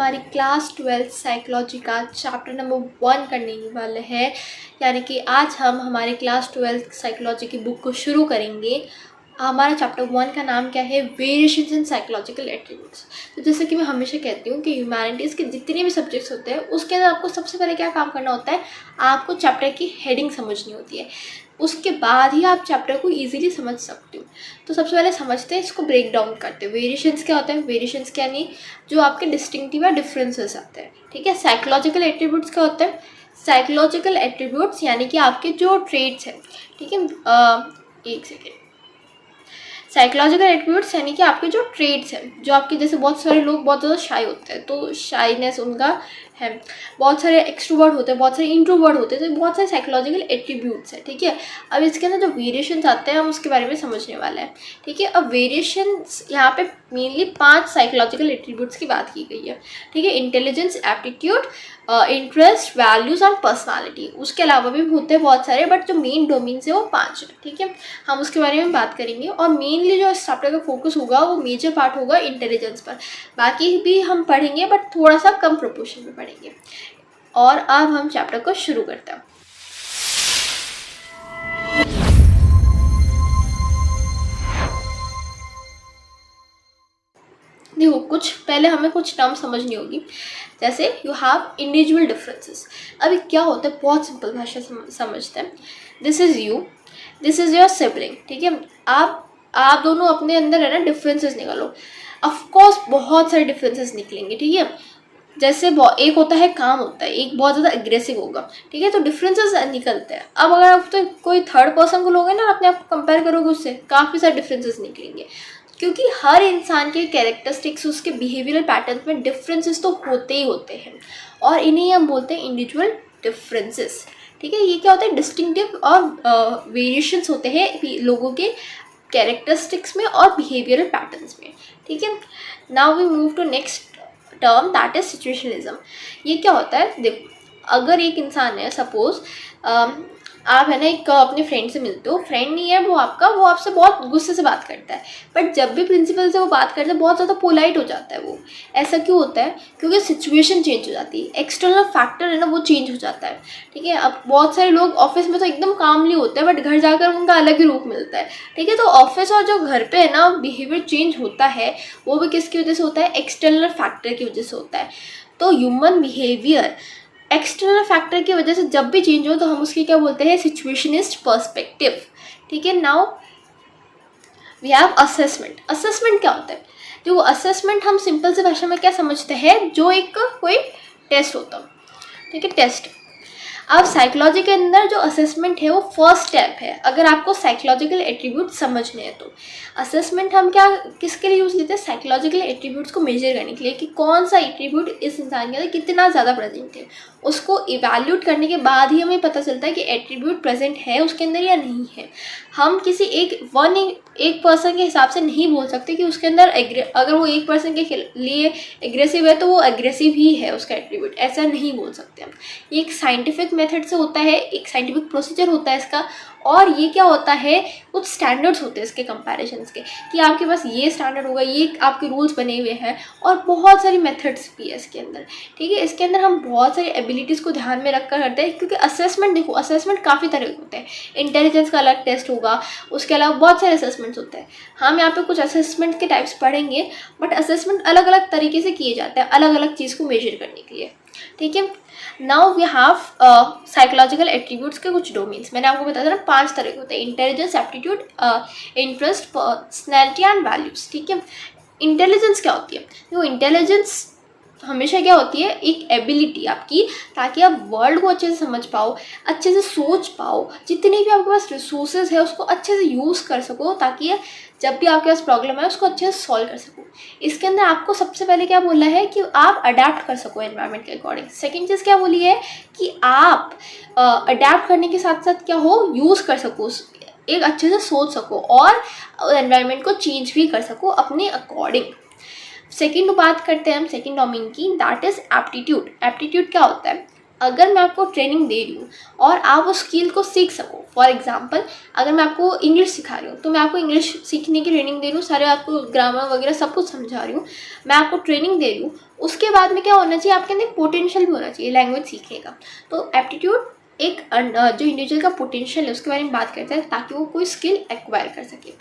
हमारी class 12 psychology का chapter number 1 करने वाले हैं। यानी कि आज हम हमारे क्लास 12 साइकोलॉजी की बुक को शुरू करेंगे। हमारा चैप्टर 1 का नाम क्या है? Variations in psychological attributes. तो जैसे कि मैं हमेशा कहती हूँ कि ह्यूमैनिटीज़ के जितने भी सब्जेक्ट्स होते हैं उसके अंदर आपको सबसे पहले क्या काम करना होता है, आपको चैप्टर की हेडिंग समझनी होती है, उसके बाद ही आप चैप्टर को इजीली समझ सकते हो। तो सबसे पहले समझते हैं, इसको ब्रेक डाउन करते हैं। वेरिएशंस क्या होता है? वेरिएशंस क्या नहीं, जो आपके डिस्टिंक्टिव या डिफरेंसेस आते हैं, ठीक है। साइकोलॉजिकल एट्रीब्यूट्स क्या होते हैं? साइकोलॉजिकल एट्रीब्यूट्स यानी कि आपके जो ट्रेट्स हैं, ठीक है। एक सेकेंड। साइकोलॉजिकल एट्रीब्यूट्स यानी कि आपके जो ट्रेड्स हैं, जो आपके, जैसे बहुत सारे लोग बहुत ज़्यादा शाई होते हैं तो शाइनेस उनका है, बहुत सारे एक्सट्रोवर्ट होते हैं, बहुत सारे इंट्रोवर्ट होते हैं, तो बहुत सारे साइकोलॉजिकल एट्रीब्यूट्स हैं, ठीक है। अब इसके अंदर जो वेरिएशंस आते हैं हम उसके बारे में समझने वाले हैं, ठीक है। अब वेरिएशंस यहाँ पे मेनली 5 साइकोलॉजिकल एट्रीब्यूट्स की बात की गई है, ठीक है। इंटेलिजेंस, एप्टीट्यूड, इंटरेस्ट, वैल्यूज़ और पर्सनालिटी। उसके अलावा भी होते हैं बहुत सारे, बट जो मेन डोमेन्स है वो 5 है, ठीक है। हम उसके बारे में बात करेंगे और मेनली जो इस चैप्टर का फोकस होगा वो मेजर पार्ट होगा इंटेलिजेंस पर। बाकी भी हम पढ़ेंगे बट थोड़ा सा कम प्रोपोर्शन में पढ़ेंगे। और अब हम चैप्टर को शुरू करते हैं। देखो, पहले हमें कुछ टर्म समझनी होगी। जैसे यू हैव इंडिविजुअल डिफरेंसेस। अभी क्या होता है, बहुत सिंपल भाषा समझते हैं। This is you, this is your sibling, ठीक है। आप दोनों अपने अंदर है ना डिफरेंसेस निकालो। ऑफकोर्स बहुत सारे डिफरेंसेस निकलेंगे, ठीक है। जैसे एक होता है काम होता है, एक बहुत ज़्यादा एग्रेसिव होगा, ठीक है। तो डिफरेंसेस निकलते हैं। अब अगर आप तो कोई थर्ड पर्सन को लोगे ना, अपने आप को कंपेयर करोगे उससे, काफ़ी सारे डिफरेंसेस निकलेंगे, क्योंकि हर इंसान के कैरेक्टरिस्टिक्स, उसके बिहेवियरल पैटर्न में डिफरेंसेस तो होते ही होते हैं, और इन्हें हम बोलते हैं इंडिविजुअल डिफरेंसेस, ठीक है। ये क्या होता है? डिस्टिंक्टिव और वेरिएशंस होते हैं लोगों के कैरेक्टरिस्टिक्स में और बिहेवियरल पैटर्न्स में, ठीक है। Now we move to next term, that is situationalism. ये क्या होता है? देखो, अगर एक इंसान है, सपोज आप है ना एक अपने फ्रेंड से मिलते हो, फ्रेंड नहीं है वो आपसे बहुत गुस्से से बात करता है, बट जब भी प्रिंसिपल से वो बात करता है बहुत ज़्यादा पोलाइट हो जाता है वो। ऐसा क्यों होता है? क्योंकि सिचुएशन चेंज हो जाती है, एक्सटर्नल फैक्टर है ना वो चेंज हो जाता है, ठीक है। अब बहुत सारे लोग ऑफिस में तो एकदम कामली होते हैं, बट घर जाकर उनका अलग ही रूप मिलता है, ठीक है। तो ऑफिस और जो घर पे है ना बिहेवियर चेंज होता है, वो भी किसकी वजह से होता है? एक्सटर्नल फैक्टर की वजह से होता है। तो ह्यूमन बिहेवियर एक्सटर्नल फैक्टर की वजह से जब भी चेंज हो तो हम उसकी क्या बोलते हैं? सिचुएशनिस्ट पर्सपेक्टिव, ठीक है। Now we have assessment. Assessment क्या होता है? जो असेसमेंट हम सिंपल से भाषा में क्या समझते हैं, जो एक कोई टेस्ट होता है, ठीक है, टेस्ट। अब साइकोलॉजी के अंदर जो असेसमेंट है वो फर्स्ट स्टेप है, अगर आपको साइकोलॉजिकल एट्रीब्यूट समझने हैं तो। असेसमेंट हम किसके लिए यूज़ लेते हैं? साइकोलॉजिकल एट्रीब्यूट्स को मेजर करने के लिए, कि कौन सा एट्रीब्यूट इस इंसान के अंदर कितना ज़्यादा प्रेजेंट है। उसको इवैल्यूएट करने के बाद ही हमें पता चलता है कि एट्रीब्यूट प्रेजेंट है उसके अंदर या नहीं है। हम किसी एक पर्सन के हिसाब से नहीं बोल सकते कि उसके अंदर अगर वो एक पर्सन के लिए एग्रेसिव है तो वो एग्रेसिव ही है उसका एट्रीब्यूट, ऐसा नहीं बोल सकते हम। ये एक साइंटिफिक मेथड से होता है, एक साइंटिफिक प्रोसीजर होता है इसका। और ये क्या होता है, कुछ स्टैंडर्ड्स होते हैं इसके कंपैरिजन्स के, कि आपके पास ये स्टैंडर्ड होगा, ये आपके रूल्स बने हुए हैं, और बहुत सारी मेथड्स भी है इसके अंदर, ठीक है। इसके अंदर हम बहुत सारी एबिलिटीज़ को ध्यान में रखकर करते हैं, क्योंकि असेसमेंट, देखो असेसमेंट काफ़ी तरह के होते हैं। इंटेलिजेंस का अलग टेस्ट होगा, उसके अलावा बहुत सारे असेसमेंट्स होते हैं। हम यहाँ पे कुछ असेसमेंट के टाइप्स पढ़ेंगे, बट असेसमेंट अलग अलग तरीके से किए जाते हैं, अलग अलग चीज़ को मेजर करने के लिए, ठीक है। Now we have psychological attributes के कुछ डोमेन्स। मैंने आपको बताया था ना 5 तरह के होते हैं: intelligence, aptitude, interest, personality and values, ठीक है। इंटेलिजेंस क्या होती है? वो इंटेलिजेंस हमेशा क्या होती है? एक एबिलिटी आपकी, ताकि आप वर्ल्ड को अच्छे से समझ पाओ, अच्छे से सोच पाओ, जितने भी आपके पास रिसोर्सेज है उसको अच्छे से यूज़ कर सको, ताकि जब भी आपके पास प्रॉब्लम है उसको अच्छे से सॉल्व कर सको। इसके अंदर आपको सबसे पहले क्या बोला है कि आप अडेप्ट कर सको एनवायरनमेंट के अकॉर्डिंग। सेकेंड चीज़ क्या बोली है कि आप अडेप्ट करने के साथ साथ क्या हो, यूज़ कर सको, एक अच्छे से सोच सको और एनवायरनमेंट को चेंज भी कर सको अपने अकॉर्डिंग। सेकेंड बात करते हैं हम सेकेंड डोमेन की, दैट इज एप्टीट्यूड। एप्टीट्यूड क्या होता है? अगर मैं आपको ट्रेनिंग दे रही हूँ और आप उस स्किल को सीख सको, फॉर एग्जांपल अगर मैं आपको इंग्लिश सिखा रही हूँ तो मैं आपको इंग्लिश सीखने की ट्रेनिंग दे रही हूँ, सारे आपको ग्रामर वगैरह सब कुछ समझा रही हूँ, मैं आपको ट्रेनिंग दे रही हूँ। उसके बाद में क्या होना चाहिए, आपके अंदर पोटेंशियल भी होना चाहिए लैंग्वेज सीखने का। तो एप्टीट्यूड एक जो इंडिविजुअल का पोटेंशियल है उसके बारे में बात करता है ताकि वो कोई स्किल एक्वायर कर सके।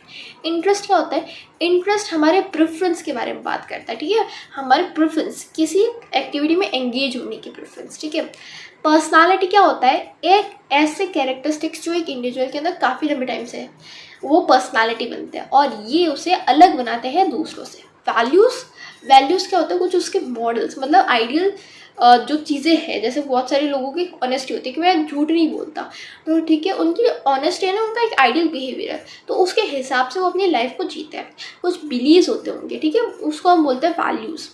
इंटरेस्ट क्या होता है, इंटरेस्ट हमारे प्रेफरेंस के बारे में बात करता है, ठीक है, हमारे प्रेफरेंस, किसी एक्टिविटी में एंगेज होने की प्रेफरेंस, ठीक है। पर्सनालिटी क्या होता है, एक ऐसे कैरेक्टरिस्टिक्स जो एक इंडिविजुअल के अंदर काफ़ी लंबे टाइम से है, वो पर्सनालिटी बनते हैं और ये उसे अलग बनाते हैं दूसरों से। वैल्यूज़, वैल्यूज़ क्या होता है, कुछ उसके मॉडल्स, मतलब आइडियल जो चीज़ें हैं, जैसे बहुत सारे लोगों की ऑनेस्टी होती है कि मैं झूठ नहीं बोलता, तो ठीक है, उनकी ऑनेस्टी है ना, उनका एक आइडियल बिहेवियर है, तो उसके हिसाब से वो अपनी लाइफ को जीते हैं। कुछ बिलीव्स होते हैं उनके, ठीक है, उसको हम बोलते हैं वैल्यूज़।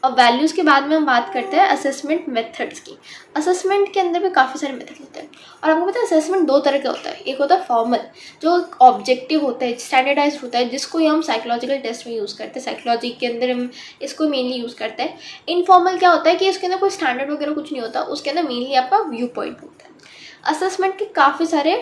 अब वैल्यूज़ के बाद में हम बात करते हैं असेसमेंट मेथड्स की। असेसमेंट के अंदर भी काफ़ी सारे मेथड होते हैं और आपको पता है असेसमेंट दो तरह का होता है, एक होता है फॉर्मल जो ऑब्जेक्टिव होता है, स्टैंडर्डाइज होता है, जिसको हम साइकोलॉजिकल टेस्ट में यूज़ करते हैं, साइकोलॉजी के अंदर हम इसको मेनली यूज़ करते हैं। इनफॉर्मल क्या होता है कि इसके अंदर कोई स्टैंडर्ड वगैरह कुछ नहीं होता, उसके अंदर मेनली आपका व्यू पॉइंट होता है। असेसमेंट के काफ़ी सारे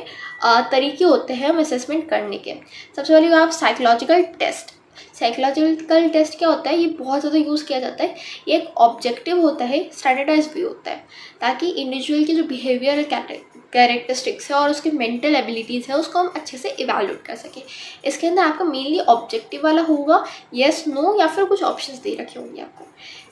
तरीके होते हैं हम असेसमेंट करने के। सबसे पहले आप साइकोलॉजिकल टेस्ट। साइकोलॉजिकल टेस्ट क्या होता है, ये बहुत ज़्यादा यूज़ किया जाता है, ये एक ऑब्जेक्टिव होता है, स्टैंडर्डाइज भी होता है, ताकि इंडिविजुअल की जो बिहेवियर कैरेक्टरिस्टिक्स है और उसकी मेंटल एबिलिटीज़ है उसको हम अच्छे से इवैल्यूएट कर सकें। इसके अंदर आपका मेनली ऑब्जेक्टिव वाला होगा, येस नो या फिर कुछ ऑप्शंस दे रखे होंगे आपको।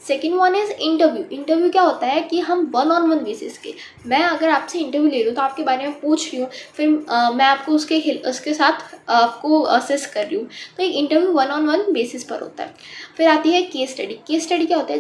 Second one is interview. Interview क्या होता है कि हम 1-on-1 बेसिस के, मैं अगर आपसे इंटरव्यू ले रही हूँ तो आपके बारे में पूछ रही हूँ, फिर मैं आपको उसके साथ आपको असेस कर रही हूँ, तो एक इंटरव्यू 1-on-1 बेसिस पर होता है। फिर आती है केस स्टडी। केस स्टडी क्या होता है,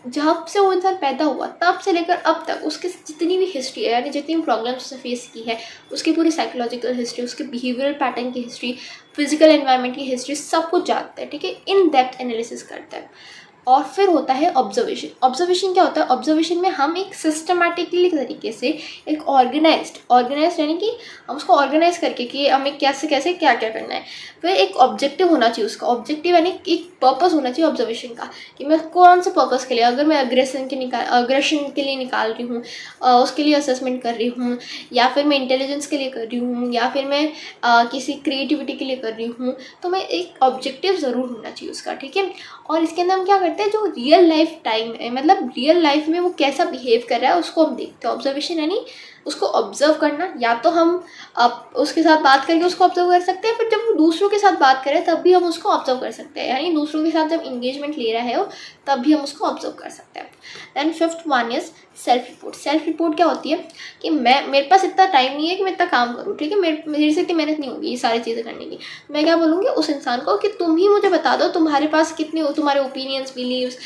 जब से वो इंसान पैदा हुआ तब से लेकर अब तक उसकी जितनी भी हिस्ट्री है, यानी जितनी भी प्रॉब्लम्स उसने फेस की है, उसकी पूरी साइकोलॉजिकल हिस्ट्री, उसके बिहेवियरल पैटर्न की हिस्ट्री, फिजिकल एनवायरनमेंट की हिस्ट्री, सब कुछ जानता है, ठीक है, इन डेप्थ एनालिसिस करता है। और फिर होता है ऑब्जर्वेशन। ऑब्जर्वेशन क्या होता है, ऑब्जर्वेशन में हम एक सिस्टमैटिकली तरीके से एक ऑर्गेनाइज्ड यानी कि हम उसको ऑर्गेनाइज करके कि हमें कैसे कैसे क्या क्या करना है। फिर एक ऑब्जेक्टिव होना चाहिए, उसका ऑब्जेक्टिव यानी एक पर्पस होना चाहिए ऑब्जर्वेशन का, कि मैं कौन से पर्पस के लिए, अगर मैं अग्रेशन के लिए निकाल रही हूँ, उसके लिए असेसमेंट कर रही हूँ, या फिर मैं इंटेलिजेंस के लिए कर रही हूँ, या फिर मैं किसी क्रिएटिविटी के लिए कर रही हूँ, तो मैं एक ऑब्जेक्टिव ज़रूर होना चाहिए उसका, ठीक है। और इसके अंदर हम क्या करते हैं, जो रियल लाइफ टाइम है, मतलब रियल लाइफ में वो कैसा बिहेव कर रहा है उसको हम देखते हैं। ऑब्जर्वेशन यानी उसको ऑब्जर्व करना, या तो हम उसके साथ बात करके उसको ऑब्जर्व कर सकते हैं, फिर जब वो दूसरों के साथ बात करें तब भी हम उसको ऑब्जर्व कर सकते हैं, यानी दूसरों के साथ जब इंगेजमेंट ले रहा है वो तब भी हम उसको ऑब्जर्व कर सकते हैं। Then fifth one is self report. Self report क्या होती है कि मेरे पास इतना टाइम नहीं है कि मैं इतना काम करूँ, ठीक है, मेरे से इतनी मेहनत नहीं होगी ये सारी चीज़ें करने की। मैं क्या बोलूँगी उस इंसान को कि तुम ही मुझे बता दो तुम्हारे पास कितने हो, तुम्हारे ओपिनियंस, बिलीव्स,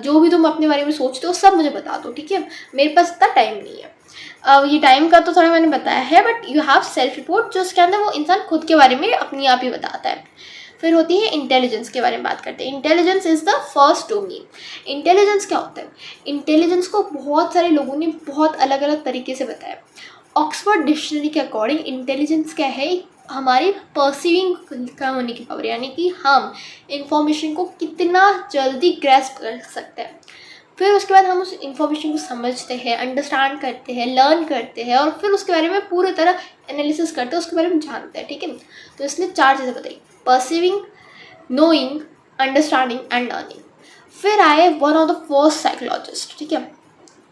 जो भी तुम अपने बारे में सोचते हो सब मुझे बता दो, ठीक है, मेरे पास इतना टाइम नहीं है। ये टाइम का तो थोड़ा मैंने बताया है, but you have self report, जो उसके अंदर वो इंसान खुद के बारे में अपने आप ही बताता है। फिर होती है इंटेलिजेंस के बारे में बात करते हैं। Intelligence is the first domain. Intelligence क्या होता है, इंटेलिजेंस को बहुत सारे लोगों ने बहुत अलग अलग तरीके से बताया। ऑक्सफोर्ड डिक्शनरी के अकॉर्डिंग इंटेलिजेंस क्या है, हमारी परसीविंग का होने की पावर, यानी कि हम इंफॉर्मेशन को कितना जल्दी ग्रैस्प कर सकते हैं। फिर उसके बाद हम उस इंफॉर्मेशन को समझते हैं, अंडरस्टैंड करते हैं, लर्न करते हैं, और फिर उसके बारे में पूरी तरह एनालिसिस करते हैं, उसके बारे में जानते हैं, ठीक है। तो इसने 4 चीज़ें बताई, perceiving, knowing, understanding and learning. फिर आए one of the first psychologist, ठीक है।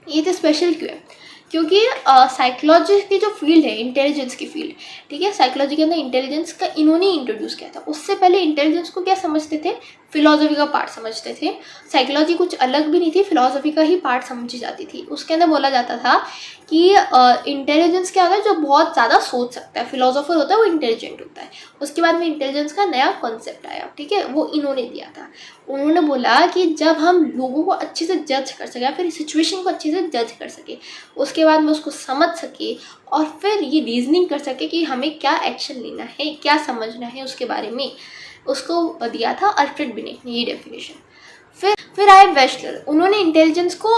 ये तो स्पेशल क्यों है, क्योंकि साइकोलॉजी की जो फील्ड है, इंटेलिजेंस की फील्ड, ठीक है, साइकोलॉजी के अंदर इंटेलिजेंस का इन्होंने इंट्रोड्यूस किया था। उससे पहले इंटेलिजेंस को क्या समझते थे, फिलॉसफी का पार्ट समझते थे। साइकोलॉजी कुछ अलग भी नहीं थी, फिलॉसफी का ही पार्ट समझी जाती थी। उसके अंदर बोला जाता था कि इंटेलिजेंस क्या होता है, जो बहुत ज़्यादा सोच सकता है, फिलोसोफर होता है वो इंटेलिजेंट होता है। उसके बाद में इंटेलिजेंस का नया कॉन्सेप्ट आया, ठीक है, वो इन्होंने दिया था। उन्होंने बोला कि जब हम लोगों को अच्छे से जज कर सके, फिर सिचुएशन को अच्छे से जज कर सके, उसके बाद में उसको समझ सके, और फिर ये रीजनिंग कर सके कि हमें क्या एक्शन लेना है, क्या समझना है उसके बारे में, उसको दिया था अल्फ्रेड बिनेट ने ये डेफिनेशन। फिर आए वेस्टलर। उन्होंने इंटेलिजेंस को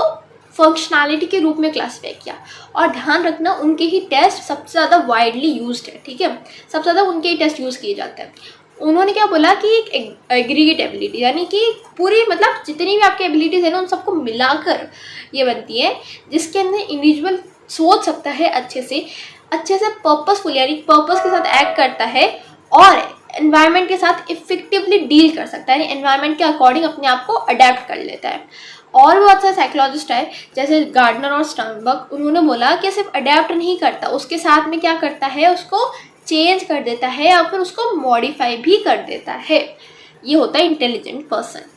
फंक्शनैलिटी के रूप में क्लासीफाई किया, और ध्यान रखना उनके ही टेस्ट सबसे ज़्यादा वाइडली यूज्ड है, ठीक है, सबसे ज़्यादा उनके ही टेस्ट यूज़ किए जाते हैं। उन्होंने क्या बोला कि एक एग्रीगेट एबिलिटी, यानी कि पूरी मतलब जितनी भी आपकी एबिलिटीज़ है ना उन सबको मिलाकर ये बनती है, जिसके अंदर इंडिविजुअल सोच सकता है अच्छे से पर्पसफुल, यानी पर्पस के साथ एक्ट करता है और एनवायरनमेंट के साथ इफेक्टिवली डील कर सकता है, यानी एनवायरनमेंट के अकॉर्डिंग अपने आप को अडेप्ट कर लेता है। और भी बहुत सारे साइकोलॉजिस्ट है जैसे गार्डनर और स्टर्नबर्ग, उन्होंने बोला कि सिर्फ अडेप्ट नहीं करता, उसके साथ में क्या करता है, उसको चेंज कर देता है या फिर उसको मॉडिफाई भी कर देता है। ये होता है इंटेलिजेंट पर्सन।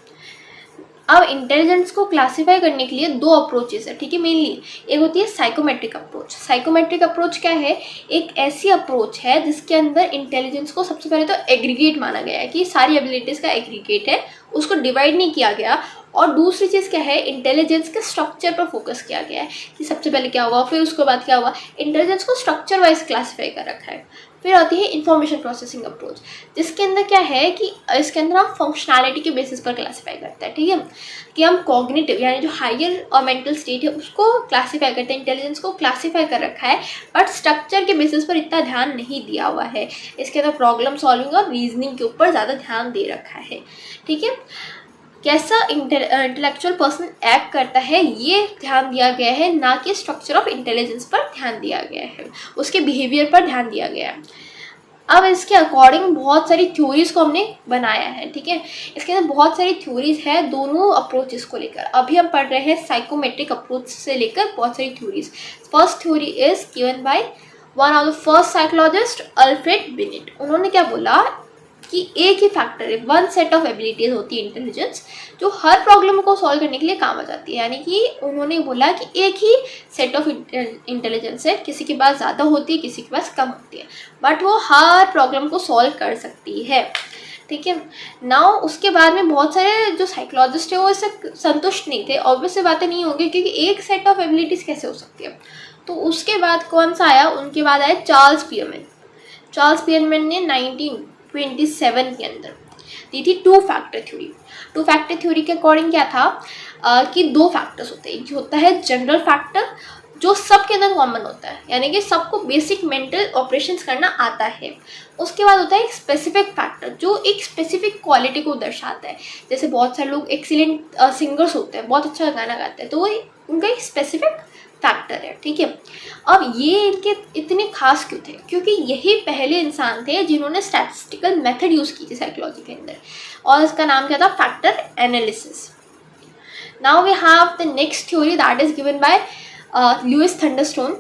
अब इंटेलिजेंस को क्लासीफाई करने के लिए दो अप्रोचेस है, ठीक है, मेनली एक होती है साइकोमेट्रिक अप्रोच। साइकोमेट्रिक अप्रोच क्या है, एक ऐसी अप्रोच है जिसके अंदर इंटेलिजेंस को सबसे पहले तो एग्रीगेट माना गया है कि सारी एबिलिटीज़ का एग्रीगेट है, उसको डिवाइड नहीं किया गया। और दूसरी चीज़ क्या है, इंटेलिजेंस के स्ट्रक्चर पर फोकस किया गया है कि सबसे पहले क्या हुआ फिर उसके बाद क्या हुआ, इंटेलिजेंस को स्ट्रक्चर वाइज क्लासीफाई कर रखा है। फिर आती है इंफॉर्मेशन प्रोसेसिंग अप्रोच, जिसके अंदर क्या है कि इसके अंदर हम फंक्शनैलिटी के बेसिस पर क्लासीफाई करते हैं, ठीक है, कि हम कॉग्निटिव यानी जो हायर और मेंटल स्टेट है उसको क्लासीफाई करते हैं, इंटेलिजेंस को क्लासीफाई कर रखा है, बट स्ट्रक्चर के बेसिस पर इतना ध्यान नहीं दिया हुआ है। इसके अंदर प्रॉब्लम सॉल्विंग और रीजनिंग के ऊपर ज़्यादा ध्यान दे रखा है, ठीक है। कैसा इंटेलेक्चुअल पर्सन एक्ट करता है ये ध्यान दिया गया है, ना कि स्ट्रक्चर ऑफ इंटेलिजेंस पर ध्यान दिया गया है, उसके बिहेवियर पर ध्यान दिया गया है। अब इसके अकॉर्डिंग बहुत सारी थ्योरीज को हमने बनाया है, ठीक है, इसके अंदर बहुत सारी थ्योरीज है दोनों अप्रोचेस को लेकर। अभी हम पढ़ रहे हैं साइकोमेट्रिक अप्रोच से लेकर बहुत सारी theories. First theory is given by one of the first psychologist Alfred beneath. उन्होंने क्या बोला कि एक ही फैक्टर है, वन सेट ऑफ एबिलिटीज होती है इंटेलिजेंस, जो हर प्रॉब्लम को सॉल्व करने के लिए काम आ जाती है। यानी कि उन्होंने बोला कि एक ही सेट ऑफ इंटेलिजेंस है, किसी के पास ज़्यादा होती है किसी के पास कम होती है, बट वो हर प्रॉब्लम को सॉल्व कर सकती है, ठीक है। नाउ उसके बाद में बहुत सारे जो साइकोलॉजिस्ट है वो इससे संतुष्ट नहीं थे, ऑब्वियस बातें नहीं होंगी क्योंकि एक सेट ऑफ एबिलिटीज़ कैसे हो सकती है। तो उसके बाद कौन सा आया, उनके बाद आया चार्ल्स पियरमैन। चार्ल्स पियरमैन ने 1927 के अंदर दी थी two factor theory. Two factor theory के अकॉर्डिंग क्या था कि दो फैक्टर्स होते हैं, जो होता है जनरल फैक्टर जो सबके अंदर कॉमन होता है, यानी कि सबको बेसिक मेंटल ऑपरेशंस करना आता है। उसके बाद होता है एक स्पेसिफिक फैक्टर जो एक स्पेसिफिक क्वालिटी को दर्शाता है। जैसे बहुत सारे लोग एक्सीलेंट सिंगर्स होते हैं, बहुत अच्छा गाना गाते हैं, तो वो उनका एक स्पेसिफिक फैक्टर है, ठीक है। अब ये इनके इतने खास क्यों थे, क्योंकि यही पहले इंसान थे जिन्होंने स्टैटिस्टिकल मेथड यूज़ की थी साइकोलॉजी के अंदर, और इसका नाम क्या था, factor analysis. Now we have the next theory that is given by Louis Thurstone,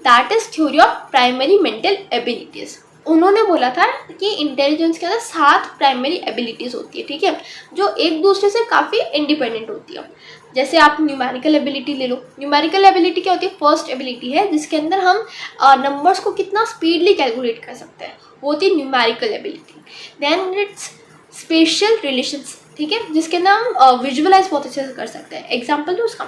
that is theory of primary mental abilities. उन्होंने बोला था कि इंटेलिजेंस के अंदर 7 प्राइमरी एबिलिटीज़ होती है, ठीक है, जो एक दूसरे से काफ़ी इंडिपेंडेंट होती है। जैसे आप न्यूमेरिकल एबिलिटी ले लो। न्यूमेरिकल एबिलिटी क्या होती है, फर्स्ट एबिलिटी है जिसके अंदर हम नंबर्स को कितना स्पीडली कैलकुलेट कर सकते हैं, वो होती है numerical ability. Then it's spatial relations, ठीक है, जिसके अंदर हम विजुअलाइज बहुत अच्छे से कर सकते हैं। एग्जाम्पल दो उसका,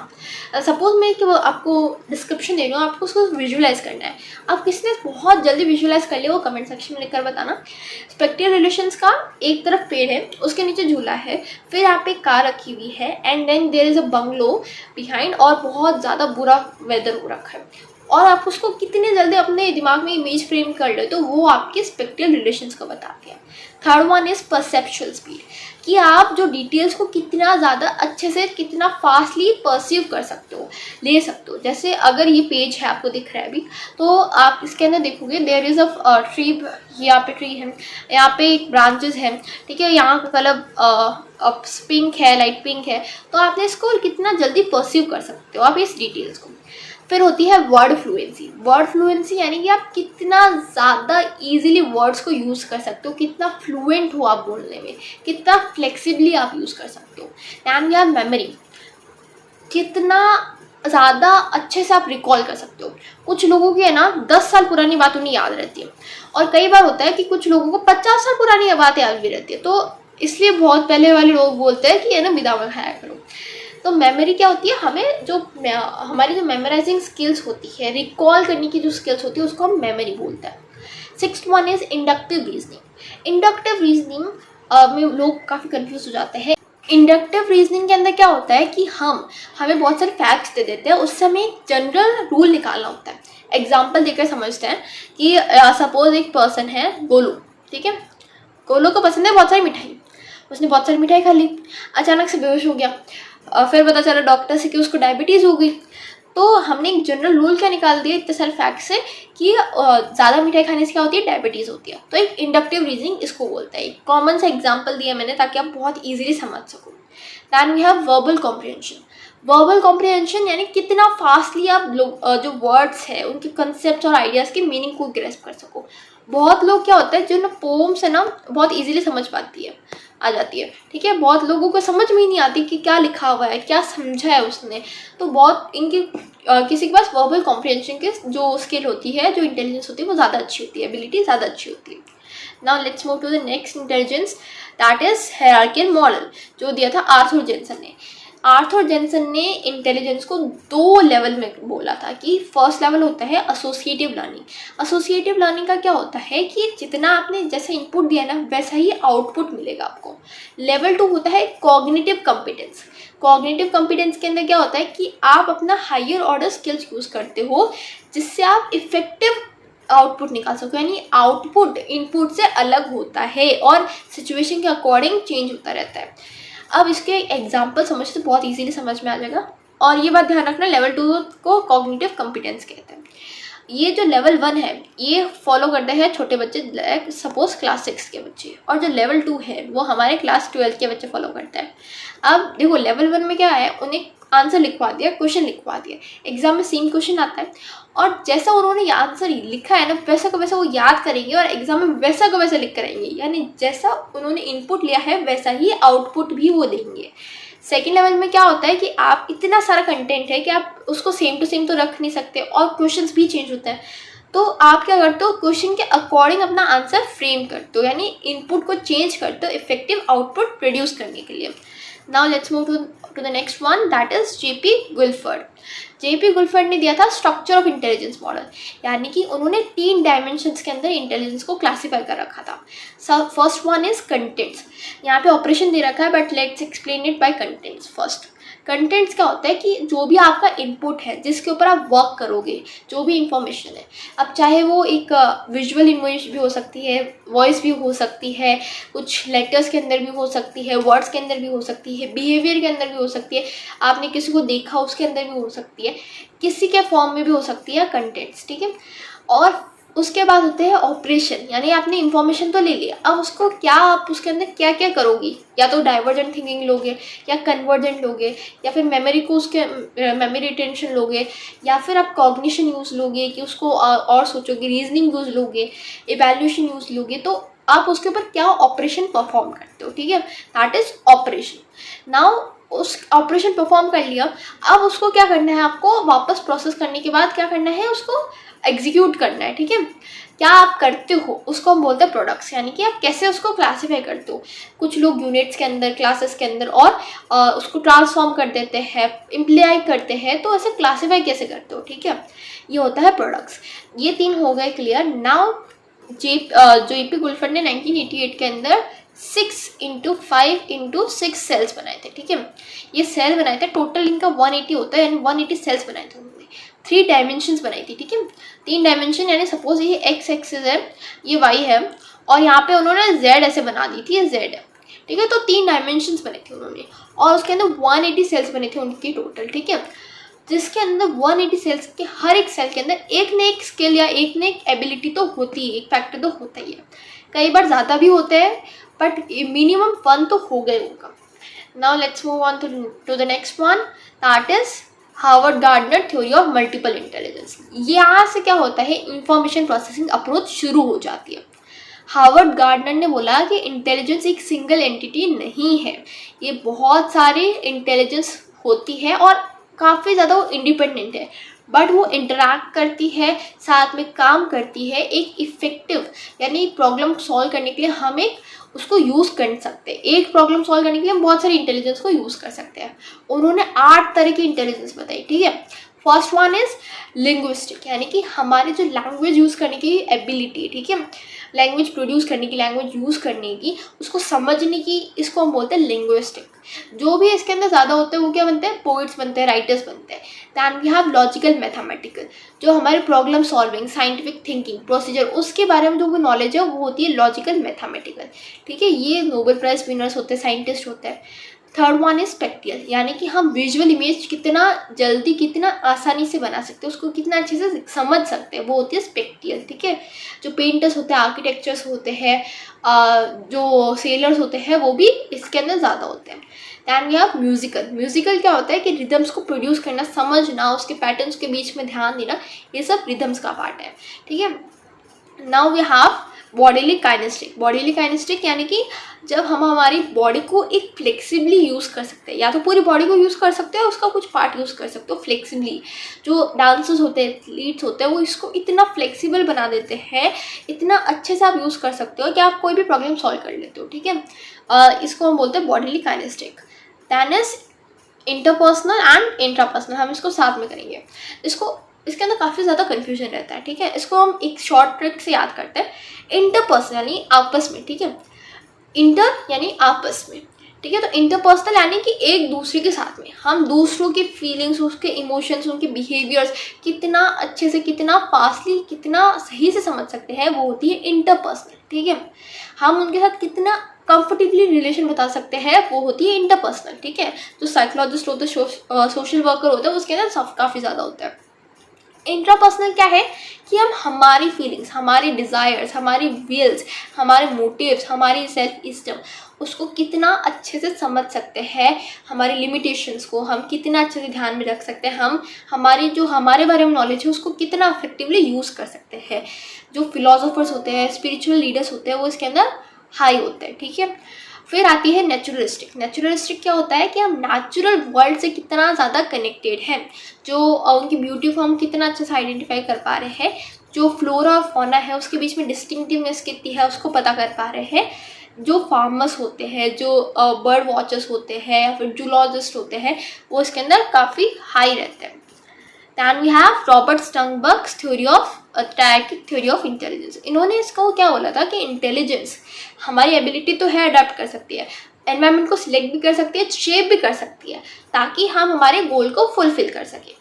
सपोज मैं कि आपको डिस्क्रिप्शन दे रही हूँ, आपको उसको विजुअलाइज करना है। आप किसने बहुत जल्दी विजुअलाइज कर लिया वो कमेंट सेक्शन में लिखकर बताना। स्पेक्ट्रल रिलेशंस का एक तरफ पेड़ है, उसके नीचे झूला है, फिर यहाँ पे कार रखी हुई है, and then there is a bungalow behind, और बहुत ज़्यादा बुरा वेदर हो रखा है, और आप उसको कितने जल्दी अपने दिमाग में इमेज फ्रेम कर ले तो वो आपके स्पेक्ट्रल रिलेशंस को बताते हैं। Third one is perceptual speed, कि आप जो डिटेल्स को कितना ज़्यादा अच्छे से कितना फास्टली परसीव कर सकते हो, ले सकते हो। जैसे अगर ये पेज है आपको दिख रहा है अभी, तो आप इसके अंदर देखोगे देयर इज़ अ ट्री, यहाँ पे ट्री है, यहाँ पे एक ब्रांचेस है, ठीक है, यहाँ का कलर पिंक है, लाइट पिंक है, तो आपने इसको कितना जल्दी परसीव कर सकते हो आप इस डिटेल्स को। फिर होती है वर्ड फ्लुएंसी। वर्ड फ्लुएंसी यानी कि आप कितना ज़्यादा इजीली वर्ड्स को यूज़ कर सकते हो, कितना फ्लुएंट हो आप बोलने में, कितना फ्लेक्सिबली आप यूज़ कर सकते हो। एंड यार मेमोरी, कितना ज़्यादा अच्छे से आप रिकॉल कर सकते हो। कुछ लोगों की है ना 10 साल पुरानी बात उन्हें याद रहती है, और कई बार होता है कि कुछ लोगों को 50 साल पुरानी बात याद भी रहती है। तो इसलिए बहुत पहले वाले लोग बोलते हैं कि है ना बिदाम खाया करो। तो मेमोरी क्या होती है, हमें जो हमारी जो मेमोराइजिंग स्किल्स होती है, रिकॉल करने की जो स्किल्स होती है, उसको हम मेमोरी बोलते हैं। 6th one is inductive reasoning. Inductive reasoning में लोग काफ़ी कंफ्यूज हो जाते हैं। इंडक्टिव रीजनिंग के अंदर क्या होता है कि हमें बहुत सारे फैक्ट्स दे देते हैं, उससे हमें एक जनरल रूल निकालना होता है। एग्जाम्पल देकर समझते हैं कि सपोज एक पर्सन है गोलू, ठीक है, गोलू को पसंद है बहुत सारी मिठाई, उसने बहुत सारी मिठाई खा ली, अचानक से बेहोश हो गया। फिर पता चला डॉक्टर से कि उसको डायबिटीज़ हो गई। तो हमने एक जनरल रूल क्या निकाल दिया इतने सारे फैक्ट से कि ज़्यादा मिठाई खाने से क्या होती है, डायबिटीज़ होती है। तो एक इंडक्टिव रीजनिंग इसको बोलता है। एक कॉमन सा एग्जाम्पल दिया मैंने ताकि आप बहुत ईजिली समझ सको। Then we have verbal comprehension. Verbal comprehension यानी कितना फास्टली आप लोग जो वर्ड्स है उनके कंसेप्ट और आइडियाज़ की मीनिंग को ग्रेस्प कर सको। बहुत लोग क्या होता है जो ना पोम्स है ना बहुत इजीली समझ पाती है, आ जाती है, ठीक है। बहुत लोगों को समझ में ही नहीं आती कि क्या लिखा हुआ है, क्या समझा है उसने। तो बहुत इनकी किसी के पास वर्बल कॉम्प्रिहेंशन की जो स्किल होती है, जो इंटेलिजेंस होती है वो ज़्यादा अच्छी होती है, एबिलिटी ज़्यादा अच्छी होती है। Now let's move to the next intelligence, that is hierarchical model, जो दिया था आर्थर जेनसन ने। आर्थर जेनसन ने इंटेलिजेंस को 2 लेवल में बोला था कि फर्स्ट लेवल होता है एसोसिएटिव लर्निंग। एसोसिएटिव लर्निंग का क्या होता है कि जितना आपने जैसे इनपुट दिया ना वैसा ही आउटपुट मिलेगा आपको। लेवल 2 होता है कॉग्निटिव कॉम्पिटेंस। कॉग्निटिव कॉम्पिटेंस के अंदर क्या होता है कि आप अपना हायर ऑर्डर स्किल्स यूज़ करते हो जिससे आप इफेक्टिव आउटपुट निकाल सको, यानी आउटपुट इनपुट से अलग होता है और सिचुएशन के अकॉर्डिंग चेंज होता रहता है। अब इसके एग्जाम्पल समझते बहुत इजीली समझ में आ जाएगा। और ये बात ध्यान रखना, लेवल 2 को कॉग्निटिव कॉम्पिटेंस कहते हैं। ये जो लेवल 1 है ये फॉलो करते हैं छोटे बच्चे, सपोज क्लास 6 के बच्चे, और जो लेवल 2 है वो हमारे क्लास 12 के बच्चे फॉलो करते हैं। अब देखो लेवल 1 में क्या है, उन्हें आंसर लिखवा दिया, क्वेश्चन लिखवा दिया, एग्जाम में सेम क्वेश्चन आता है और जैसा उन्होंने आंसर लिखा है ना वैसा का वैसा वो याद करेंगे और एग्जाम में वैसा का वैसा लिख करेंगे, यानी जैसा उन्होंने इनपुट लिया है वैसा ही आउटपुट भी वो देंगे। सेकेंड लेवल में क्या होता है कि आप इतना सारा कंटेंट है कि आप उसको सेम टू सेम तो रख नहीं सकते और क्वेश्चंस भी चेंज होते हैं। तो आप क्या करते हो, क्वेश्चन के अकॉर्डिंग अपना आंसर फ्रेम करते हो, यानी इनपुट को चेंज करते हो इफेक्टिव आउटपुट प्रोड्यूस करने के लिए। Now let's move to the next one, that is JP Guilford. JP Guilford ने दिया था स्ट्रक्चर ऑफ इंटेलिजेंस मॉडल, यानी कि उन्होंने 3 डायमेंशंस के अंदर इंटेलिजेंस को क्लासीफाई कर रखा था। First one is contents. यहाँ पे ऑपरेशन दे रखा है but let's explain it by contents first. Contents क्या होता है कि जो भी आपका इनपुट है जिसके ऊपर आप वर्क करोगे, जो भी इंफॉर्मेशन है, अब चाहे वो एक विजुअल इमेज भी हो सकती है, वॉइस भी हो सकती है, कुछ लेटर्स के अंदर भी हो सकती है, वर्ड्स के अंदर भी हो सकती है, बिहेवियर के अंदर भी हो सकती है, आपने किसी को देखा उसके अंदर भी हो सकती है, किसी के फॉर्म में भी हो सकती है कंटेंट्स, ठीक है। और उसके बाद होते हैं ऑपरेशन, यानी आपने इन्फॉर्मेशन तो ले लिया, अब उसको क्या आप उसके अंदर क्या क्या करोगी, या तो डाइवर्जेंट थिंकिंग लोगे या कन्वर्जेंट लोगे, या फिर मेमोरी को उसके मेमोरी रिटेंशन लोगे, या फिर आप कॉग्निशन यूज़ लोगे कि उसको और सोचोगे, रीजनिंग यूज़ लोगे, इवैल्यूएशन यूज़ लोगे, तो आप उसके ऊपर क्या ऑपरेशन परफॉर्म करते हो, ठीक है, दैट इज ऑपरेशन। नाउ उस ऑपरेशन परफॉर्म कर लिया, अब उसको क्या करना है, आपको वापस प्रोसेस करने के बाद क्या करना है, उसको एग्जीक्यूट करना है, ठीक है। क्या आप करते हो उसको हम बोलते हैं प्रोडक्ट्स, यानी कि आप कैसे उसको क्लासीफाई करते हो। कुछ लोग यूनिट्स के अंदर, क्लासेस के अंदर, और उसको ट्रांसफॉर्म कर देते हैं, इम्प्लाई करते हैं, तो ऐसे क्लासीफाई कैसे करते हो, ठीक है, ये होता है प्रोडक्ट्स। ये 3 हो गए क्लियर। नाउ जेपी गुल्फर्ड ने 1988 के अंदर 6x5x6 सेल्स बनाए थे, ठीक है। ये सेल बनाए थे, टोटल इनका 180 होता है, यानी 180 सेल्स बनाए थे उन्होंने। 3 डायमेंशंस बनाई थी, ठीक है, 3 डायमेंशन, यानी सपोज ये x एक्सिस है, ये y है, और यहाँ पे उन्होंने z ऐसे बना दी थी, ये z है, ठीक है। तो 3 डायमेंशंस बनाए थे उन्होंने और उसके अंदर 180 सेल्स बने थे उनकी टोटल, ठीक है। जिसके अंदर 180 सेल्स के हर एक सेल के अंदर एक न एक स्किल या एक न एक एबिलिटी तो होती है, एक फैक्टर तो होता ही है, कई बार ज़्यादा भी होते हैं बट मिनिमम 1 तो हो गए होगा। Now let's move on to the next one, that is Howard Gardner theory of multiple intelligence. यहाँ से क्या होता है, इंफॉर्मेशन प्रोसेसिंग अप्रोच शुरू हो जाती है। हार्वर्ड गार्डनर ने बोला कि इंटेलिजेंस एक सिंगल एंटिटी नहीं है, ये बहुत सारी इंटेलिजेंस होती है और काफ़ी ज़्यादा वो इंडिपेंडेंट है, बट वो इंटरैक्ट करती है, साथ में काम करती है, एक इफेक्टिव, यानी प्रॉब्लम सॉल्व करने के लिए हम एक उसको यूज़ कर सकते हैं। एक प्रॉब्लम सॉल्व करने के लिए हम बहुत सारी इंटेलिजेंस को यूज़ कर सकते हैं। उन्होंने 8 तरह की इंटेलिजेंस बताई, ठीक है। फर्स्ट वन इज लिंग्विस्टिक, यानी कि हमारी जो लैंग्वेज यूज़ करने की एबिलिटी, ठीक है, लैंग्वेज प्रोड्यूस करने की, लैंग्वेज यूज़ करने की, उसको समझने की, इसको हम बोलते हैं लिंग्विस्टिक। जो भी इसके अंदर ज़्यादा होते हैं वो क्या बनते हैं, पोइट्स बनते हैं, राइटर्स बनते हैं। Then we have logical mathematical, जो हमारे problem solving, scientific thinking, procedure, उसके बारे में जो भी नॉलेज है वो होती है लॉजिकल मैथमेटिकल, ठीक है। ये नोबेल प्राइज विनर्स होते हैं, साइंटिस्ट होते हैं। थर्ड वन इज स्पेक्टियल, यानी कि हम विजुअल इमेज कितना जल्दी, कितना आसानी से बना सकते हैं, उसको कितना अच्छे से समझ सकते हैं, वो होती है स्पेक्टियल, ठीक है। जो पेंटर्स होते हैं, आर्किटेक्चर्स होते हैं, जो सेलर्स होते हैं, वो भी इसके अंदर ज़्यादा होते हैं। Then we have musical. Musical क्या होता है कि रिदम्स को प्रोड्यूस करना, समझना, उसके पैटर्न्स के बीच में ध्यान देना, ये सब रिदम्स का पार्ट है, ठीक है। Now we have bodily kinesthetic. Bodily kinesthetic यानी कि जब हम हमारी बॉडी को एक फ्लेक्सिबली यूज़ कर सकते हैं, या तो पूरी बॉडी को यूज़ कर सकते हैं, उसका कुछ पार्ट यूज़ कर सकते हो फ्लेक्सिबली। जो डांसर्स होते हैं, एथलीट्स होते हैं, वो इसको इतना फ्लेक्सिबल बना देते हैं, इतना अच्छे से आप यूज़ कर सकते हो कि आप कोई भी प्रॉब्लम सॉल्व कर लेते हो, ठीक है। इसको हम बोलते हैं bodily kinesthetic. Then is interpersonal and intrapersonal, हम इसको साथ में करेंगे। इसके अंदर काफ़ी ज़्यादा कन्फ्यूजन रहता है, ठीक है। इसको हम एक शॉर्ट ट्रिक से याद करते हैं। इंटरपर्सनल यानी आपस में, ठीक है, इंटर यानी आपस में, ठीक है। तो इंटरपर्सनल यानी कि एक दूसरे के साथ में हम दूसरों की फीलिंग्स, उसके इमोशंस, उनके बिहेवियर्स कितना अच्छे से, कितना फास्टली, कितना सही से समझ सकते हैं, वो होती है इंटरपर्सनल, ठीक है। हम उनके साथ कितना कंफर्टेबली रिलेशन बता सकते हैं, वो होती है इंटरपर्सनल, ठीक है। जो साइकोलॉजिस्ट होते हैं, सोशल वर्कर होते हैं, उसके अंदर काफ़ी ज़्यादा होता है। इंट्रापर्सनल क्या है कि हम हमारी फीलिंग्स, हमारी डिज़ायर्स, हमारी विल्स, हमारे मोटिव्स, हमारी सेल्फ इस्टम, उसको कितना अच्छे से समझ सकते हैं, हमारी लिमिटेशंस को हम कितना अच्छे से ध्यान में रख सकते हैं, हम हमारी जो हमारे बारे में नॉलेज है उसको कितना इफेक्टिवली यूज़ कर सकते हैं। जो फिलोसोफर्स होते हैं, स्पिरिचुअल लीडर्स होते हैं, वो इसके अंदर हाई होते हैं, ठीक है। फिर आती है नेचुरलिस्टिक। नेचुरलिस्टिक क्या होता है कि हम नेचुरल वर्ल्ड से कितना ज़्यादा कनेक्टेड हैं, जो उनकी ब्यूटी को हम कितना अच्छे से आइडेंटिफाई कर पा रहे हैं, जो फ्लोरा और फौना है उसके बीच में डिस्टिंक्टिवनेस कितनी है उसको पता कर पा रहे हैं। जो फार्मर्स होते हैं, जो बर्ड वॉचर्स होते हैं, या फिर जूलॉजिस्ट होते हैं, वो इसके अंदर काफ़ी हाई रहते हैं। Then we have Robert Sternberg's theory of triarchic theory of intelligence. इन्होंने इसको क्या बोला था कि इंटेलिजेंस हमारी एबिलिटी तो है, अडेप्ट कर सकती है, एनवायरनमेंट को सिलेक्ट भी कर सकती है, शेप भी कर सकती है, ताकि हम हमारे गोल को फुलफिल कर सकें।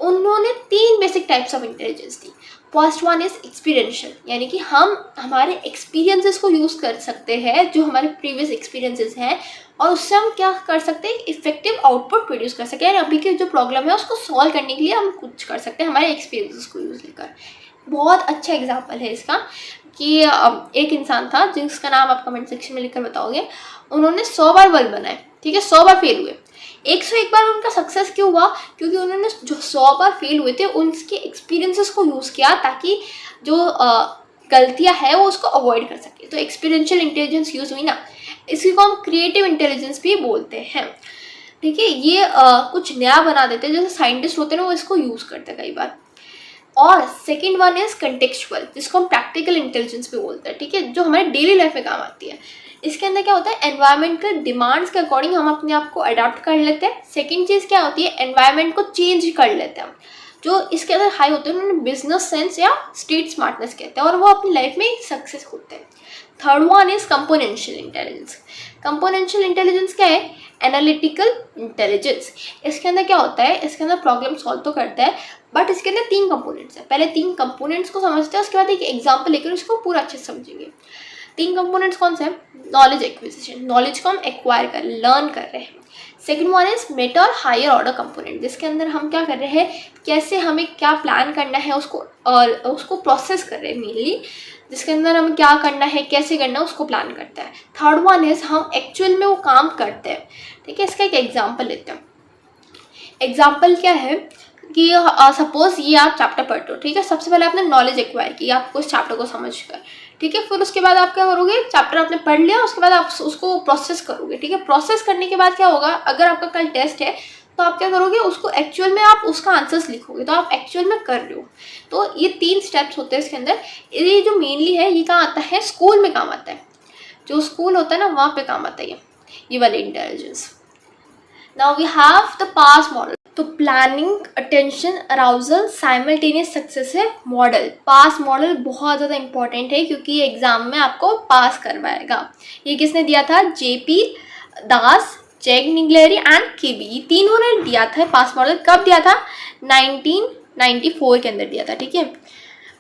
उन्होंने 3 basic types of intelligence the. First one is experiential, यानी कि हम हमारे एक्सपीरियंसेस को यूज़ कर सकते हैं, जो हमारे प्रीवियस एक्सपीरियंसेस हैं, और उससे हम क्या कर सकते हैं, इफेक्टिव आउटपुट प्रोड्यूस कर सकें, और अभी की जो प्रॉब्लम है उसको सॉल्व करने के लिए हम कुछ कर सकते हैं हमारे एक्सपीरियंसेस को यूज़ लेकर। बहुत अच्छा एग्जाम्पल है इसका कि एक इंसान था जिसका नाम आप कमेंट सेक्शन में लिखकर बताओगे। उन्होंने 100 बार बल्ब बनाए, ठीक है, 100 बार फेल हुए। 101 बार उनका सक्सेस क्यों हुआ, क्योंकि उन्होंने जो 100 बार फेल हुए थे उनके एक्सपीरियंसेस को यूज़ किया, ताकि जो गलतियां है वो उसको अवॉइड कर सके। तो एक्सपीरियंशियल इंटेलिजेंस यूज़ हुई ना, इसी को हम क्रिएटिव इंटेलिजेंस भी बोलते हैं, ठीक है। ये कुछ नया बना देते हैं, जैसे साइंटिस्ट होते हैं ना, वो इसको यूज़ करते हैं कई बार। और सेकेंड वन इज कंटेक्चुअल, जिसको हम प्रैक्टिकल इंटेलिजेंस भी बोलते हैं, ठीक है, जो हमारे डेली लाइफ में काम आती है। इसके अंदर क्या होता है, एनवायरनमेंट के डिमांड्स के अकॉर्डिंग हम अपने आप को अडाप्ट कर लेते हैं। सेकंड चीज़ क्या होती है, एनवायरनमेंट को चेंज कर लेते हैं। जो इसके अंदर हाई होते हैं उन्होंने बिजनेस सेंस या स्ट्रीट स्मार्टनेस कहते हैं, और वो अपनी लाइफ में सक्सेस होते हैं। Third one is componential intelligence. Componential intelligence क्या है, एनालिटिकल इंटेलिजेंस। इसके अंदर क्या होता है, इसके अंदर प्रॉब्लम सॉल्व तो करता है, बट इसके अंदर 3 कंपोनेंट्स हैं। पहले 3 कंपोनेंट्स को समझते हैं, उसके बाद एक एग्जाम्पल लेकर उसको पूरा अच्छे से समझेंगे। 3 कंपोनेंट्स कौन से हैं, नॉलेज एक्विजिशन, नॉलेज को हम एक्वायर कर, लर्न कर रहे हैं। सेकेंड वन इज मेटा और हायर ऑर्डर कंपोनेंट, जिसके अंदर हम क्या कर रहे हैं, कैसे हमें क्या प्लान करना है उसको, और उसको प्रोसेस कर रहे हैं मेनली, जिसके अंदर हमें क्या करना है, कैसे करना है, उसको प्लान करता है। थर्ड वन इज हम एक्चुअल में वो काम करते हैं, ठीक है। इसका एक एग्जाम्पल लेते हैं। एग्जाम्पल क्या है कि सपोज ये आप चैप्टर पढ़ते हो, ठीक है। सबसे पहले आपने नॉलेज एक्वायर की आपको उस चैप्टर को समझकर, ठीक है। फिर उसके बाद आप क्या करोगे, चैप्टर आपने पढ़ लिया, उसके बाद आप उसको प्रोसेस करोगे, ठीक है। प्रोसेस करने के बाद क्या होगा, अगर आपका कल टेस्ट है तो आप क्या करोगे, उसको एक्चुअल में आप उसका आंसर्स लिखोगे, तो आप एक्चुअल में कर रहे हो। तो ये 3 स्टेप्स होते हैं इसके अंदर। ये जो मेनली है ये कहाँ आता है, स्कूल में काम आता है। जो स्कूल होता है ना, वहाँ पे काम आता है ये वाले intelligence. Now we have the PASS model. तो planning, attention, arousal, simultaneous successive model, PASS model बहुत ज़्यादा इंपॉर्टेंट है क्योंकि ये एग्जाम में आपको पास करवाएगा। ये किसने दिया था? JP Das, Jack Naglieri and केबी, ये तीनों ने दिया था पास मॉडल। कब दिया था? 1994 के अंदर दिया था। ठीक है,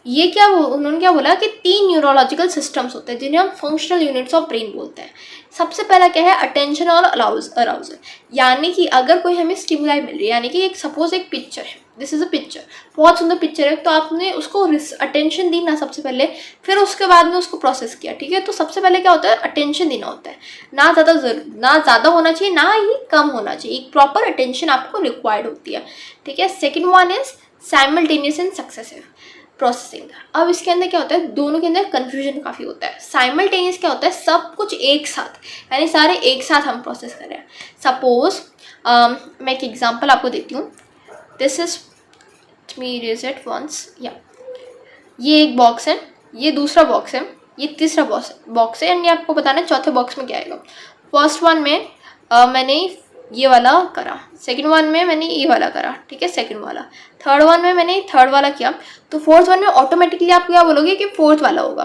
ये क्या उन्होंने क्या बोला कि 3 न्यूरोलॉजिकल सिस्टम्स होते हैं जिन्हें हम फंक्शनल यूनिट्स ऑफ ब्रेन बोलते हैं। सबसे पहला क्या है? अटेंशन और अराउजल, यानी कि अगर कोई हमें स्टिमुलाई मिल रही है, यानी कि एक सपोज एक पिक्चर है, दिस इज अ पिक्चर, बहुत सुंदर पिक्चर है, तो आपने उसको अटेंशन दी ना सबसे पहले, फिर उसके बाद में उसको प्रोसेस किया। ठीक है, तो सबसे पहले क्या होता है? अटेंशन देना होता है, ना ज़्यादा होना चाहिए ना ही कम होना चाहिए, एक प्रॉपर अटेंशन आपको रिक्वायर्ड होती है। ठीक है, second one is simultaneous and successive processing. अब इसके अंदर क्या होता है? दोनों के अंदर कन्फ्यूजन काफ़ी होता है। साइमल्टेनियस क्या होता है? सब कुछ एक साथ, यानी सारे एक साथ हम प्रोसेस कर रहे हैं। सपोज मैं एक एग्जांपल आपको देती हूँ। This is me erase it once, या ये एक बॉक्स है, ये दूसरा बॉक्स है, ये तीसरा बॉक्स है, एंड ये आपको बताना है चौथे बॉक्स में क्या आएगा। फर्स्ट वन में मैंने ये वाला करा, सेकंड वन में मैंने ये वाला करा, ठीक है, सेकंड वाला, थर्ड वन में मैंने थर्ड वाला किया, तो फोर्थ वन में ऑटोमेटिकली आप क्या बोलोगे कि फोर्थ वाला होगा।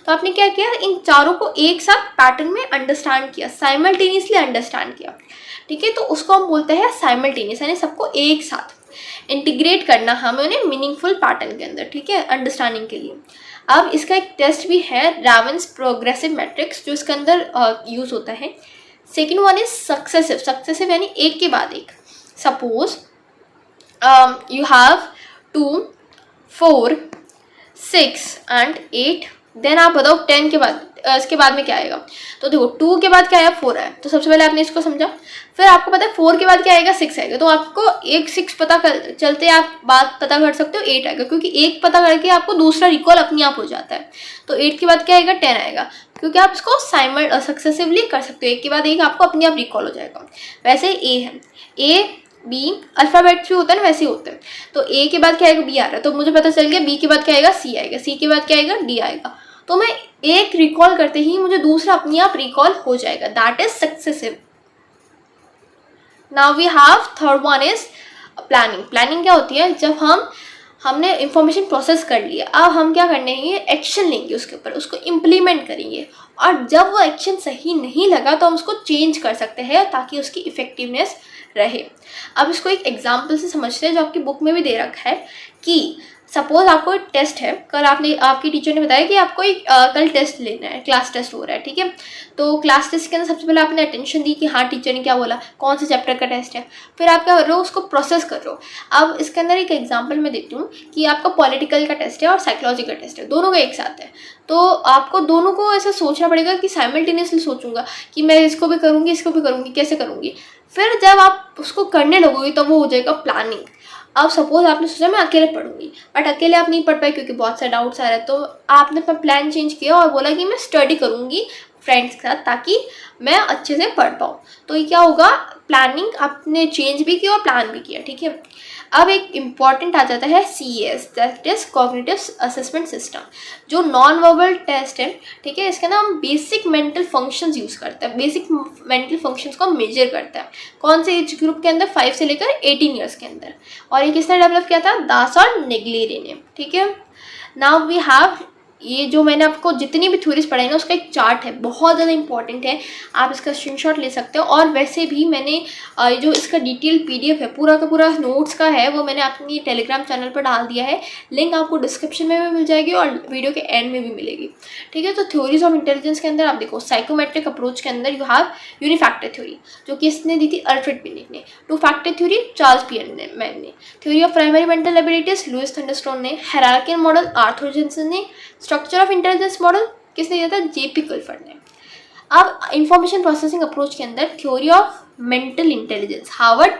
तो आपने क्या किया? इन चारों को एक साथ पैटर्न में अंडरस्टैंड किया, साइमल्टेनियसली अंडरस्टैंड किया। ठीक है, तो उसको हम बोलते हैं साइमल्टेनियस, यानी सबको एक साथ इंटीग्रेट करना हमें उन्हें मीनिंगफुल पैटर्न के अंदर। ठीक है, अंडरस्टैंडिंग के लिए। अब इसका एक टेस्ट भी है, रावन्स प्रोग्रेसिव मैट्रिक्स, जो इसके अंदर यूज़ होता है। सेकेंड वन इज सक्सेसिव यानी एक के बाद एक। Suppose you have 2, 4, 6 and 8, then आप बताओ 10 के बाद इसके बाद में क्या आएगा। तो देखो 2 के बाद क्या आया? 4 आया, तो सबसे पहले आपने इसको समझा। फिर आपको पता है 4 के बाद क्या आएगा? 6 आएगा, तो आपको एक 6 पता कर चलते आप बात पता कर सकते हो 8 आएगा, क्योंकि एक पता करके आपको दूसरा रिकॉल अपने आप हो जाता है। तो 8 के बाद क्या आएगा? 10 आएगा, क्योंकि आप इसको सक्सेसिवली कर सकते हो, एक के बाद एक आपको अपने आप रिकॉल हो जाएगा। वैसे ए है, ए बी अल्फ़ाबेट्स भी होता है ना, वैसे ही होते हैं। तो ए के बाद क्या आएगा? बी आ रहा है, तो मुझे पता चल गया बी के बाद क्या आएगा? सी आएगा, सी के बाद क्या आएगा? डी आएगा। तो मैं एक रिकॉल करते ही मुझे दूसरा अपने आप रिकॉल हो जाएगा, that is successive. Now we have third one is planning. Planning क्या होती है? जब हमने इंफॉर्मेशन प्रोसेस कर लिया, अब हम क्या करने हैं? एक्शन लेंगे उसके ऊपर, उसको इम्प्लीमेंट करेंगे, और जब वो एक्शन सही नहीं लगा तो हम उसको चेंज कर सकते हैं ताकि उसकी इफेक्टिवनेस रहे। अब इसको एक एग्जाम्पल से समझते हैं जो आपकी बुक में भी दे रखा है कि सपोज आपको एक टेस्ट है, कल आपकी टीचर ने बताया कि आपको एक कल टेस्ट लेना है, क्लास टेस्ट हो रहा है। ठीक है, तो क्लास टेस्ट के अंदर सबसे पहले आपने अटेंशन दी कि हाँ टीचर ने क्या बोला, कौन से चैप्टर का टेस्ट है, फिर आप क्या कर रहे हो? उसको प्रोसेस कर रहे हो। अब इसके अंदर एक एग्जाम्पल मैं देती हूँ कि आपका पॉलिटिकल का टेस्ट है और साइकोलॉजी का टेस्ट है, दोनों का एक साथ है, तो आपको दोनों को ऐसा सोचना पड़ेगा कि साइमल्टेनियसली सोचूंगा कि मैं इसको भी करूँगी, इसको भी करूँगी, कैसे करूँगी। फिर जब आप उसको करने लगोगे तो वो हो जाएगा प्लानिंग। अब सपोज आपने सोचा मैं अकेले पढ़ूंगी, बट अकेले आप नहीं पढ़ पाए क्योंकि बहुत सारे डाउट्स आ रहे हैं, तो आपने अपना प्लान चेंज किया और बोला कि मैं स्टडी करूंगी फ्रेंड्स के साथ ताकि मैं अच्छे से पढ़ पाऊँ। तो ये क्या होगा? प्लानिंग आपने चेंज भी किया और प्लान भी किया। ठीक है, अब एक इम्पॉर्टेंट आ जाता है CAS, that is cognitive assessment system, जो नॉन वर्बल टेस्ट है। ठीक है, इसके अंदर हम बेसिक मेंटल फंक्शंस यूज़ करते हैं, बेसिक मेंटल फंक्शंस को मेजर करता है। कौन से एज ग्रुप के अंदर? 5 से लेकर 18 ईयर्स के अंदर, और ये किसने डेवलप किया था? दास और निगलेरी ने। ठीक है, नाउ वी हैव, ये जो मैंने आपको जितनी भी थ्योरीज पढ़ाई ना उसका एक चार्ट है, बहुत ज़्यादा इंपॉर्टेंट है, आप इसका स्क्रीनशॉट ले सकते हो। और वैसे भी मैंने जो इसका डिटेल PDF है, पूरा का पूरा नोट्स का है, वो मैंने अपनी टेलीग्राम चैनल पर डाल दिया है, लिंक आपको डिस्क्रिप्शन में भी मिल जाएगी और वीडियो के एंड में भी मिलेगी। ठीक है, तो थ्योरीज ऑफ इंटेलिजेंस के अंदर आप देखो, साइकोमेट्रिक अप्रोच के अंदर यू हैव यूनिफैक्टर थ्योरी, जो कि इसने दी थी अल्फ्रेड बिनेट ने। 2 फैक्टर थ्योरी चार्ल्स पियरमैन ने। Theory of primary mental abilities Louis Thurstone ने। हायरार्किकल मॉडल आर्थर जेनसन ने। स्ट्रक्चर ऑफ इंटेलिजेंस मॉडल किसने दिया था? JP क्लिफर्ड ने। अब इंफॉर्मेशन प्रोसेसिंग अप्रोच के अंदर theory of mental intelligence Harvard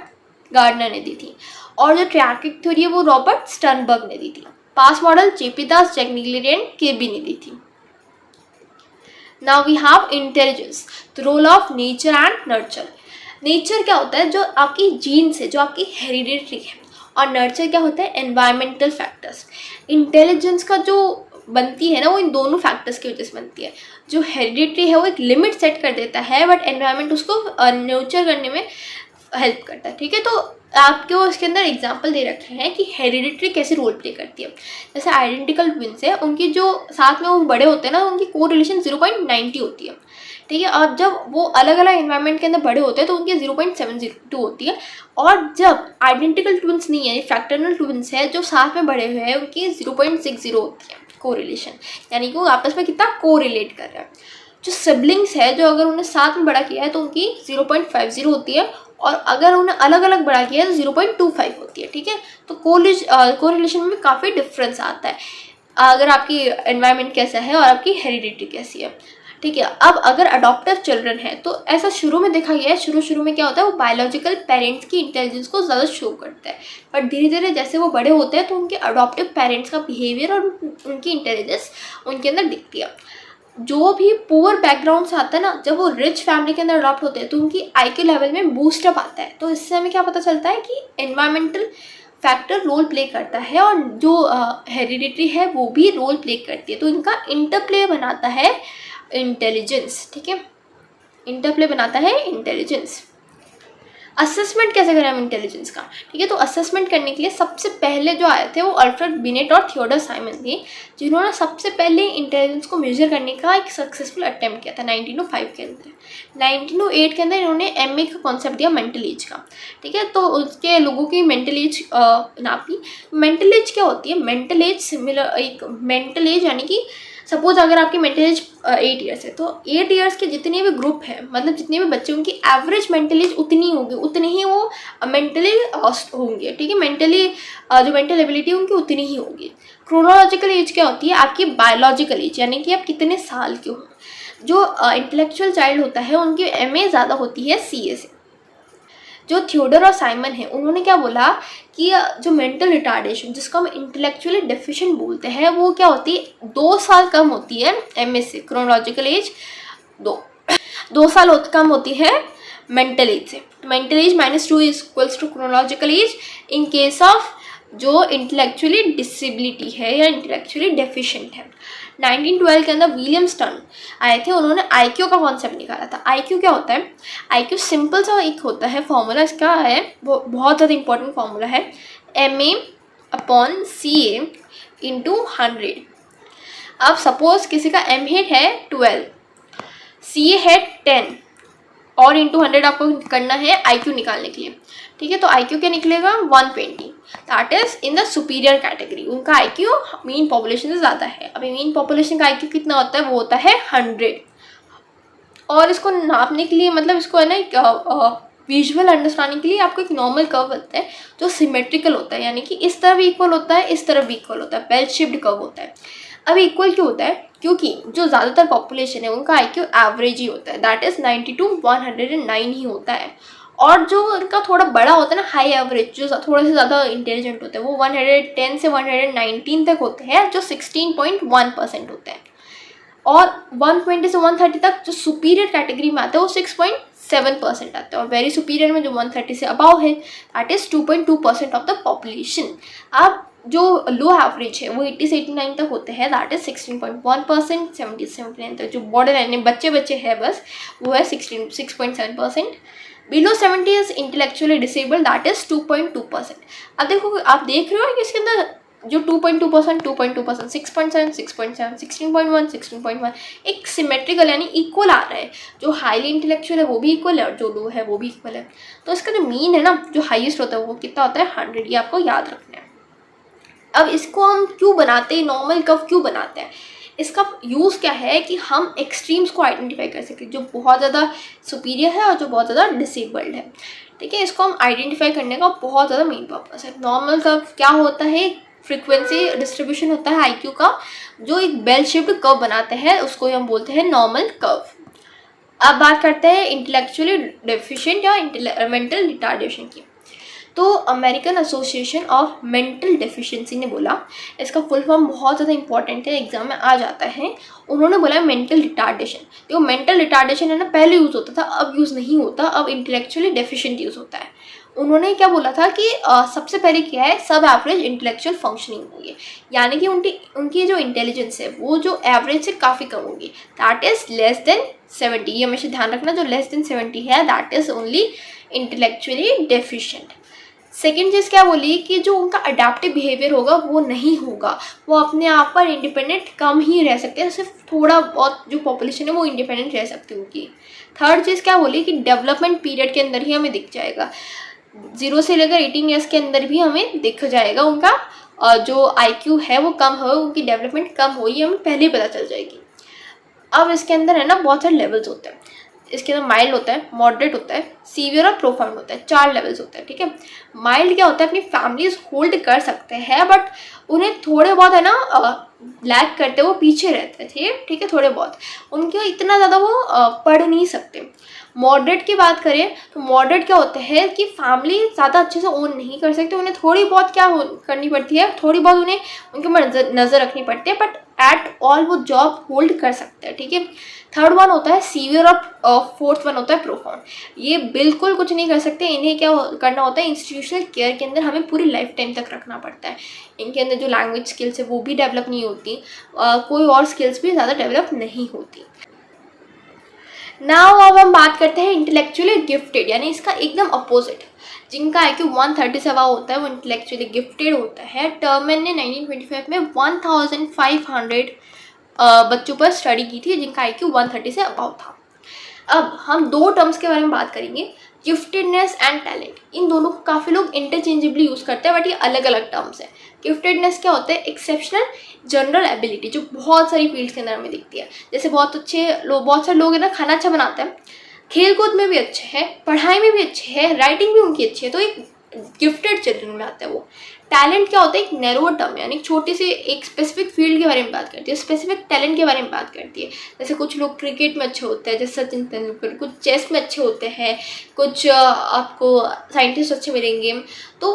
gardener ने दी थी, और जो ट्रैकिक थ्योरी है वो रॉबर्ट स्टर्नबर्ग ने दी थी। PASS model JP Das, Jack Naglieri and KB ने दी थी। Now we have intelligence, the role of nature and nurture. Nature क्या होता है? जो आपकी जीन से, जो आपकी हेरिडिटरी है, और नर्चर क्या होता है? Environmental factors. इंटेलिजेंस का जो बनती है ना, वो इन दोनों फैक्टर्स की वजह से बनती है। जो हेरिडिटरी है वो एक लिमिट सेट कर देता है, बट एनवायरनमेंट उसको नर्चर करने में हेल्प करता है। ठीक है, तो आपके वो इसके अंदर एग्जाम्पल दे रखे हैं कि हेरिडिटरी कैसे रोल प्ले करती है। जैसे आइडेंटिकल ट्विंस है, उनकी जो साथ में वो बड़े होते हैं ना, उनकी कोरिलेशन 0.90 होती है, ठीक है। और जब वो अलग अलग एनवायरनमेंट के अंदर बड़े होते हैं तो उनकी 0.702 होती है। और जब आइडेंटिकल ट्विंस नहीं है, फ्रैक्टर्नल ट्विंस है जो साथ में बड़े हुए हैं, उनकी 0.60 होती है कोरिलेशन, यानी कि वो आपस में कितना कोरिलेट कर रहे हैं। जो सिबलिंग्स है, जो अगर उन्हें साथ में बड़ा किया है तो उनकी 0.50 होती है, और अगर उन्हें अलग अलग बड़ा किया है तो 0.25 होती है, ठीक है। तो कोरिलेशन में काफ़ी डिफरेंस आता है अगर आपकी एनवायरनमेंट कैसा है और आपकी हेरिडिटी कैसी है, ठीक है। अब अगर अडॉप्टिव चिल्ड्रन है तो ऐसा शुरू में देखा गया है, शुरू में क्या होता है, वो बायोलॉजिकल पेरेंट्स की इंटेलिजेंस को ज़्यादा शो करता है, बट धीरे धीरे जैसे वो बड़े होते हैं तो उनके अडॉप्टिव पेरेंट्स का बिहेवियर और उनकी इंटेलिजेंस उनके अंदर दिखती है। जो भी पुअर बैकग्राउंड से आता है ना, जब वो रिच फैमिली के अंदर अडॉप्ट होते हैं तो उनकी IQ लेवल में बूस्टअप आता है। तो इससे हमें क्या पता चलता है कि एनवायरमेंटल फैक्टर रोल प्ले करता है, और जो हेरिडिटी है वो भी रोल प्ले करती है। तो इनका इंटरप्ले बनाता है इंटेलिजेंस, ठीक है, इंटरप्ले बनाता है इंटेलिजेंस। असेसमेंट कैसे करें हम इंटेलिजेंस का, ठीक है। तो असेसमेंट करने के लिए सबसे पहले जो आए थे वो अल्फ्रेड बिनेट और थियोडर साइमन थे, जिन्होंने सबसे पहले इंटेलिजेंस को मेजर करने का एक सक्सेसफुल अटेम्प्ट किया था 1905 के अंदर। 1908 के अंदर इन्होंने MA का कॉन्सेप्ट दिया मेंटल एज का, ठीक है। तो उसके लोगों की मेंटल एज नापी। मेंटल एज क्या होती है, मेंटल एज सिमिलर, एक मेंटल एज यानी कि सपोज अगर आपकी मेंटल एज 8 ईयर्स है तो 8 ईयर्स के जितने भी ग्रुप है, मतलब जितने भी बच्चे, उनकी एवरेज मेंटल एज उतनी होगी, उतने ही वो मेंटली होंगे, ठीक है। मेंटली जो मेंटल एबिलिटी उनकी उतनी ही होगी। क्रोनोलॉजिकल एज क्या होती है, आपकी बायोलॉजिकल एज, यानी कि आप कितने साल के हो। जो इंटेलेक्चुअल चाइल्ड होता है उनकी MA ज़्यादा होती है CA से। जो थियोडर और साइमन है, उन्होंने क्या बोला कि जो मेंटल रिटार्डेशन, जिसको हम इंटेलेक्चुअली डेफिशिएंट बोलते हैं, वो क्या होती है, 2 साल कम होती है MA से। क्रोनोलॉजिकल एज 2 साल कम होती है मेंटल एज से। Mental age -2 is equals to chronological age in case of जो इंटेलेक्चुअली डिसेबिलिटी है या इंटेलेक्चुअली डेफिशिएंट है। 1912 के अंदर विलियम स्टर्न आए थे, उन्होंने IQ का कॉन्सेप्ट निकाला था। IQ क्या होता है, IQ सिंपल सा एक होता है फॉर्मूला, इसका है वो बहुत ज़्यादा इंपॉर्टेंट फॉर्मूला है, MA/CA × 100। अब सपोज किसी का MA है 12, CA है 10 और × 100 आपको करना है IQ निकालने के लिए, ठीक है। तो IQ क्या निकलेगा, 120, that is in the superior category. उनका IQ मीन पॉपुलेशन से ज़्यादा है। अभी मीन पॉपुलेशन का IQ कितना होता है, वो होता है 100। और इसको नापने के लिए, मतलब इसको है ना विजुअल अंडरस्टैंडिंग के लिए, आपको एक नॉर्मल कर्व बनता है जो सिमेट्रिकल होता है, यानी कि इस तरफ इक्वल होता है, इस तरफ भी इक्वल होता है, बेल शेप्ड कर्व होता है। अब इक्वल क्यों होता है, क्योंकि जो ज़्यादातर पॉपुलेशन है उनका IQ एवरेज ही होता है, दैट इज़ 90 to 109 ही होता है। और जो उनका थोड़ा बड़ा होता है ना, हाई एवरेज, जो थोड़े से ज़्यादा इंटेलिजेंट होते हैं, वो 110 से 119 तक होते हैं, जो 16.1% होते हैं। और 120 से 130 तक जो सुपीरियर कैटेगरी में आता है वो 6.7% आता है। और वेरी सुपीरियर में जो 130 से अबाव है, that is 2.2% of the population. अब जो लो एवरेज है वो 80 से 89 तक होते हैं, दैट इज 16.1%। 70 से 79 तक जो बॉर्डर लाइन बच्चे हैं बस, वो है 6.7%। Below 70 is intellectually disabled, that is 2.2%। अब देखो, आप देख रहे हो कि इसके अंदर जो 2.2%, 2.2%, 6.7, 6.7, 16.1, 16.1 एक सिमेट्रिकल यानी इक्वल आ रहा है। जो हाईली इंटेलेक्चुअल है वो भी इक्वल है और जो लो है वो भी इक्वल है। तो इसका जो मीन है ना, जो हाईएस्ट होता है वो कितना होता है, 100। ये आपको याद रखना है। अब इसको हम क्यों बनाते हैं, नॉर्मल कर्व क्यों बनाते हैं, इसका यूज़ क्या है कि हम एक्सट्रीम्स को आइडेंटिफाई कर सकें, जो बहुत ज़्यादा सुपीरियर है और जो बहुत ज़्यादा डिसेबल्ड है, ठीक है। इसको हम आइडेंटिफाई करने का बहुत ज़्यादा मेन पर्पस है। नॉर्मल कर्व क्या होता है, फ्रीक्वेंसी डिस्ट्रीब्यूशन होता है IQ का, जो एक बेल शेप्ड कर्व बनाते हैं, उसको हम बोलते हैं नॉर्मल कर्व। अब बात करते हैं इंटेलेक्चुअली डेफिशिएंट या मेंटल रिटार्डेशन की। तो American association of mental deficiency ने बोला, इसका फुल फॉर्म बहुत ज़्यादा इंपॉर्टेंट है, एग्जाम में आ जाता है। उन्होंने बोला मेंटल रिटार्डेशन। देखो, मेंटल रिटार्डेशन है ना, पहले यूज़ होता था, अब यूज़ नहीं होता, अब इंटेलेक्चुअली डेफिशिएंट यूज़ होता है। उन्होंने क्या बोला था कि सबसे पहले क्या है, सब एवरेज इंटेलेक्चुअल फंक्शनिंग होगी, यानी कि उनकी जो इंटेलिजेंस है वो जो एवरेज से काफ़ी कम होगी, दैट इज़ लेस देन 70। ये हमेशा ध्यान रखना, जो लेस देन 70 है that is only intellectually deficient. Second चीज़ क्या बोली कि जो उनका अडेप्टिव बिहेवियर होगा वो नहीं होगा, वो अपने आप पर इंडिपेंडेंट कम ही रह सकते हैं, सिर्फ थोड़ा बहुत जो पॉपुलेशन है वो इंडिपेंडेंट रह सकती होगी। थर्ड चीज़ क्या बोली कि डेवलपमेंट पीरियड के अंदर ही हमें दिख जाएगा, 0 से लेकर 18 ईयर्स के अंदर भी हमें दिख जाएगा उनका जो IQ है वो कम हो, उनकी डेवलपमेंट कम हो, ये हमें पहले ही पता चल जाएगी। अब इसके अंदर है ना बहुत सारे लेवल्स होते हैं, इसके अंदर माइल्ड होता है, मॉडरेट होता है, सीवियर और प्रोफाउंड होता है, 4 लेवल्स होते हैं, ठीक है। माइल्ड क्या होता है, अपनी फैमिलीज होल्ड कर सकते हैं बट उन्हें थोड़े बहुत है ना लैग करते, वो पीछे रहते थे, ठीक है, थोड़े बहुत उनके इतना ज़्यादा वो पढ़ नहीं सकते। मॉडरेट की बात करें तो मॉडरेट क्या होता है कि फैमिली ज़्यादा अच्छे से ओन नहीं कर सकते, उन्हें थोड़ी बहुत क्या करनी पड़ती है, थोड़ी बहुत उन्हें उनके ऊपर नज़र रखनी पड़ती है, बट एट ऑल वो जॉब होल्ड कर सकते हैं, ठीक है। थर्ड वन होता है सीवियर और फोर्थ वन होता है प्रोफाउंड, ये बिल्कुल कुछ नहीं कर सकते, इन्हें क्या करना होता है, इंस्टीट्यूशनल केयर के अंदर हमें पूरी लाइफ टाइम तक रखना पड़ता है। इनके अंदर जो लैंग्वेज स्किल्स है वो भी डेवलप नहीं होती, कोई और स्किल्स भी ज़्यादा डेवलप नहीं होती। नाउ अब हम बात करते हैं इंटेलेक्चुअली गिफ्टेड, यानी इसका एकदम अपोजिट, जिनका IQ 130 से अबव होता है वो इंटेलेक्चुअली गिफ्टेड होता है। टर्मन ने 1925 में 1500 बच्चों पर स्टडी की थी जिनका IQ 130 से अबव था। अब हम 2 टर्म्स के बारे में बात करेंगे, गिफ्टेडनेस एंड टैलेंट। इन दोनों को काफ़ी लोग इंटरचेंजेबली यूज़ करते हैं बट ये अलग अलग टर्म्स हैं। गिफ्टेडनेस क्या होता है, एक्सेप्शनल जनरल एबिलिटी जो बहुत सारी फील्ड्स के अंदर हमें दिखती है, जैसे बहुत सारे लोग हैं ना, खाना अच्छा बनाते हैं, खेल कूद में भी अच्छे हैं, पढ़ाई में भी अच्छे हैं, राइटिंग भी उनकी अच्छी है, तो एक गिफ्टेड चिल्ड्रन में आता है वो। टैलेंट क्या होता है, एक नैरो टर्म है, यानी छोटी सी एक स्पेसिफिक फील्ड के बारे में बात करती है, स्पेसिफिक टैलेंट के बारे में बात करती है। जैसे कुछ लोग क्रिकेट में अच्छे होते हैं जैसे सचिन तेंदुलकर, कुछ चेस में अच्छे होते हैं, कुछ आपको साइंटिस्ट अच्छे मिलेंगे, तो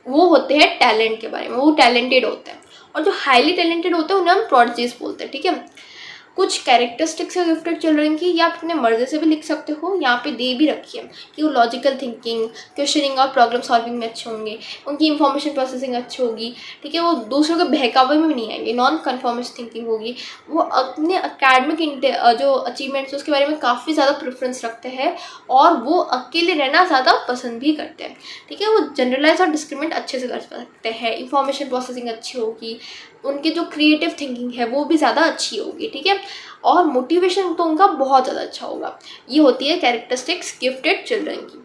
वो होते हैं टैलेंट के बारे में, वो टैलेंटेड होते हैं। और जो हाईली टैलेंटेड होते हैं उन्हें हम प्रोडिजीज बोलते हैं, ठीक है। कुछ कैरेक्टरिस्टिक्स है गिफ्टेड चिल्ड्रन की, या आप अपने मर्जी से भी लिख सकते हो, यहाँ पे दे भी रखी है कि वो लॉजिकल थिंकिंग, क्वेश्चनिंग और प्रॉब्लम सॉल्विंग में अच्छे होंगे, उनकी इंफॉर्मेशन प्रोसेसिंग अच्छी होगी, ठीक है, वो दूसरों के बहकावे में भी नहीं आएंगे, नॉन कन्फॉर्मिस्ट थिंकिंग होगी, वो अपने अकेडमिक जो अचीवमेंट्स उसके बारे में काफ़ी ज़्यादा प्रेफरेंस रखते हैं और वो अकेले रहना ज़्यादा पसंद भी करते हैं, ठीक है। वो जनरलाइज और डिस्क्रिमिनेट अच्छे से कर सकते हैं, इंफॉर्मेशन प्रोसेसिंग अच्छी होगी, उनकी जो क्रिएटिव थिंकिंग है वो भी ज़्यादा अच्छी होगी, ठीक है, और मोटिवेशन तो उनका बहुत ज़्यादा अच्छा होगा। ये होती है कैरेक्टरिस्टिक्स गिफ्टेड चिल्ड्रन की,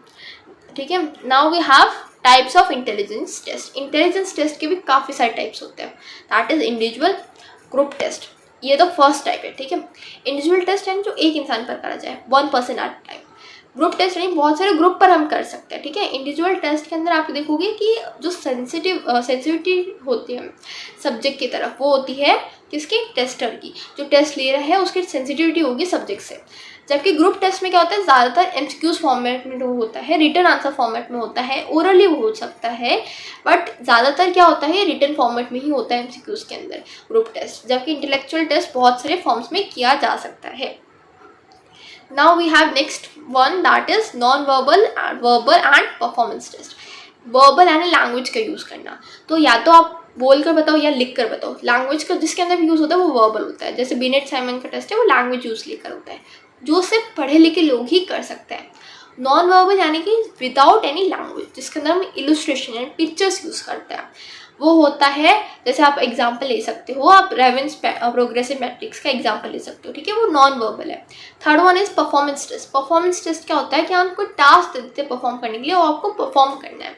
ठीक है। Now we have types of intelligence test. Intelligence test के भी काफ़ी सारे टाइप्स होते हैं, that is individual, group test, ये तो फर्स्ट टाइप है, ठीक है। इंडिविजुअल टेस्ट यानी जो एक इंसान पर करा जाए, 1 person at time. Group test नहीं, बहुत सारे ग्रुप पर हम कर सकते हैं, ठीक है। इंडिविजुअल टेस्ट के अंदर आप देखोगे कि जो सेंसिटिविटी होती है सब्जेक्ट की तरफ, वो होती है किसकी, टेस्टर की, जो टेस्ट ले रहा है उसकी सेंसिटिविटी होगी सब्जेक्ट से। जबकि ग्रुप टेस्ट में क्या होता है, ज़्यादातर MCQs फॉर्मेट में होता है, रिटन आंसर फॉर्मेट में होता है, ओरली हो सकता है, बट ज़्यादातर क्या होता है, रिटन फॉर्मेट में ही होता है MCQs के अंदर ग्रुप टेस्ट। जबकि इंटेलेक्चुअल टेस्ट बहुत सारे फॉर्म्स में किया जा सकता है। Now we have next one, that is non-verbal and verbal and performance test. Verbal यानी लैंग्वेज का यूज़ करना, तो या तो आप बोल कर बताओ या लिख कर बताओ। लैंग्वेज का जिसके अंदर यूज़ होता है वो वर्बल होता है, जैसे बिनेट साइमन का टेस्ट है वो लैंग्वेज यूज़ लेकर होता है, जो सिर्फ पढ़े लिखे लोग ही कर सकते हैं। नॉन वर्बल यानी कि विदाउट एनी लैंग्वेज, जिसके अंदर हम इलस्ट्रेशन यानी पिक्चर्स यूज़ करते हैं, वो होता है, जैसे आप एग्जाम्पल ले सकते हो, आप रेवेंस प्रोग्रेसिव मैट्रिक्स का एग्जाम्पल ले सकते हो, ठीक है, वो नॉन वर्बल है। Third one is performance test. Performance test क्या होता है कि हम कोई टास्क दे देते हैं परफॉर्म करने के लिए और आपको परफॉर्म करना है,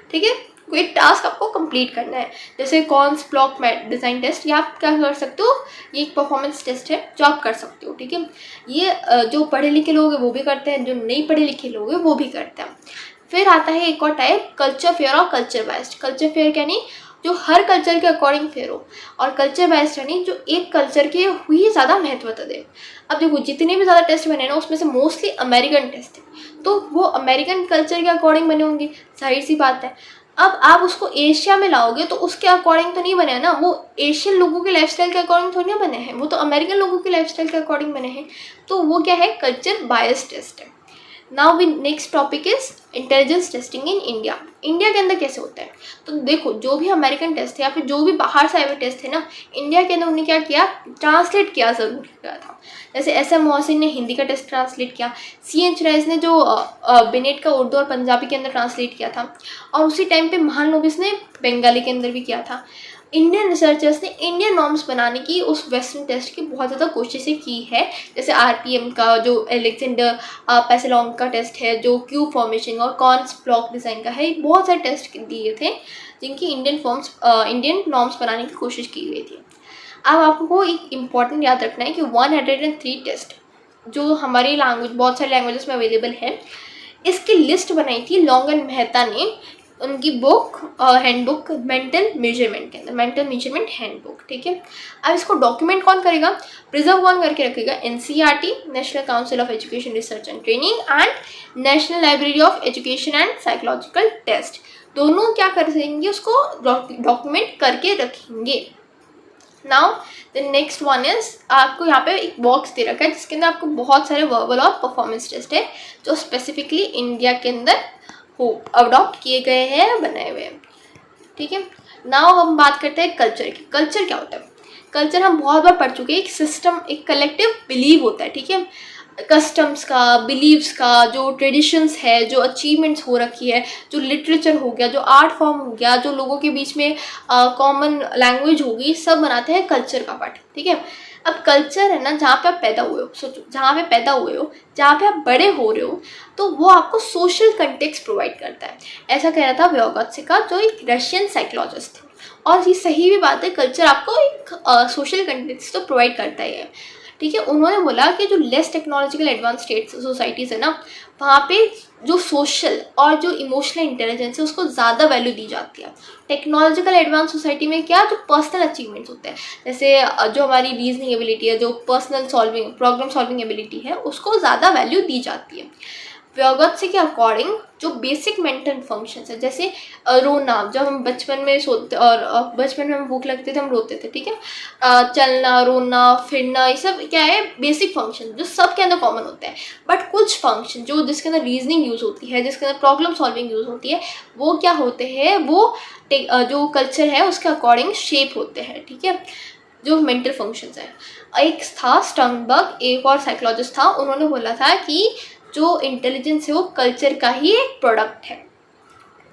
ठीक है, कोई टास्क आपको कंप्लीट करना है, जैसे कॉन्स ब्लॉक डिज़ाइन टेस्ट, या आप क्या कर सकते हो, ये एक परफॉर्मेंस टेस्ट है जो आप कर सकते हो, ठीक है। ये जो पढ़े लिखे लोग हैं वो भी करते हैं, जो नहीं पढ़े लिखे लोग हैं वो भी करते हैं। फिर आता है एक और टाइप, कल्चर फेयर और कल्चर बाइस्ड। कल्चर फेयर यानी जो हर कल्चर के अकॉर्डिंग फेयर हो, और कल्चर बाइस्ड यानी जो एक कल्चर के हुई ज़्यादा महत्वता दे। अब देखो जितने भी ज़्यादा टेस्ट बने ना उसमें से मोस्टली अमेरिकन टेस्ट है, तो वो अमेरिकन कल्चर के अकॉर्डिंग बने होंगे, जाहिर सी बात है। अब आप उसको एशिया में लाओगे तो उसके अकॉर्डिंग तो नहीं बने हैं ना, वो एशियन लोगों के लाइफस्टाइल के अकॉर्डिंग थोड़ी ना बने हैं, वो तो अमेरिकन लोगों के लाइफस्टाइल के अकॉर्डिंग बने हैं, तो वो क्या है, कल्चर बायस टेस्ट है। Now we next topic is intelligence testing in India, India के अंदर कैसे होता है? तो देखो, जो भी अमेरिकन टेस्ट है या फिर जो भी बाहर से आए हुए टेस्ट है ना, इंडिया के अंदर उन्होंने क्या किया, ट्रांसलेट किया ज़रूर किया था। जैसे SM मोहसिन ने हिंदी का टेस्ट ट्रांसलेट किया, CH रईस ने जो बिनेट का उर्दू और पंजाबी के अंदर ट्रांसलेट किया था, और उसी टाइम पे महालनोबिस ने बंगाली के अंदर भी किया था। इंडियन रिसर्चर्स ने इंडियन नॉर्म्स बनाने की उस वेस्टर्न टेस्ट की बहुत ज़्यादा कोशिशें की है। जैसे RPM का जो अलेक्जेंडर पेसलॉन्ग का टेस्ट है, जो क्यूब फॉर्मेशन और कॉन्स ब्लॉक डिज़ाइन का है, बहुत सारे टेस्ट दिए थे जिनकी इंडियन नॉर्म्स बनाने की कोशिश की गई थी। अब आपको एक इम्पॉर्टेंट याद रखना है कि 103 टेस्ट जो हमारी लैंग्वेज, बहुत सारे लैंग्वेजेस में अवेलेबल है, इसकी लिस्ट बनाई थी लॉन्गन मेहता ने उनकी बुक हैंडबुक मेंटल मेजरमेंट के अंदर, मेंटल मेजरमेंट हैंडबुक, ठीक है। अब इसको डॉक्यूमेंट कौन करेगा, प्रिजर्व कौन करके रखेगा, NCERT, national council of education research and training, and national library of education and psychological test, दोनों क्या करेंगे, उसको डॉक्यूमेंट करके रखेंगे। Now the next one is, आपको यहाँ पे एक बॉक्स दे रखा है जिसके अंदर आपको बहुत सारे वर्बल और परफॉर्मेंस टेस्ट है जो स्पेसिफिकली इंडिया के अंदर अडॉप्ट किए गए हैं, बनाए हुए हैं, ठीक है। नाउ हम बात करते हैं कल्चर की। कल्चर क्या होता है? कल्चर हम बहुत बार पढ़ चुके हैं, एक सिस्टम, एक कलेक्टिव बिलीव होता है, ठीक है। कस्टम्स का, बिलीव्स का, जो ट्रेडिशंस है, जो अचीवमेंट्स हो रखी है, जो लिटरेचर हो गया, जो आर्ट फॉर्म हो गया, जो लोगों के बीच में कॉमन लैंग्वेज होगी, सब बनाते हैं कल्चर का पार्ट, ठीक है। अब कल्चर है ना, जहाँ पे आप पैदा हुए हो, सोचो जहाँ पे पैदा हुए हो, जहाँ पे आप बड़े हो रहे हो, तो वो आपको सोशल कंटेक्स्ट प्रोवाइड करता है। ऐसा कह रहा था व्योगोत्स्का, जो एक रशियन साइकोलॉजिस्ट थे, और ये सही भी बात है, कल्चर आपको एक सोशल कंटेक्स्ट तो प्रोवाइड करता ही है, ठीक है। उन्होंने बोला कि जो less technological advance states societies है ना, वहाँ पे जो सोशल और जो इमोशनल इंटेलिजेंस है उसको ज़्यादा वैल्यू दी जाती है। टेक्नोलॉजिकल एडवांस सोसाइटी में क्या, जो पर्सनल अचीवमेंट्स होते हैं, जैसे जो हमारी रीजनिंग एबिलिटी है, जो personal solving, problem solving ability है, उसको ज़्यादा वैल्यू दी जाती है। व्योगोत्स्की के अकॉर्डिंग जो बेसिक मेंटल फंक्शंस है, जैसे रोना, जब हम बचपन में सोते और बचपन में हम भूख लगते थे, हम रोते थे, ठीक है। चलना, रोना, फिरना, ये सब क्या है, बेसिक फंक्शन जो सबके अंदर कॉमन होते हैं। बट कुछ फंक्शन जो जिसके अंदर रीजनिंग यूज़ होती है, जिसके अंदर प्रॉब्लम सॉल्विंग यूज़ होती है, वो क्या होते हैं, वो जो कल्चर है उसके अकॉर्डिंग शेप होते हैं, ठीक है, जो मेंटल फंक्शंस हैं। एक था स्टर्नबर्ग, एक और साइकोलॉजिस्ट था, उन्होंने बोला था कि जो इंटेलिजेंस है वो कल्चर का ही एक प्रोडक्ट है।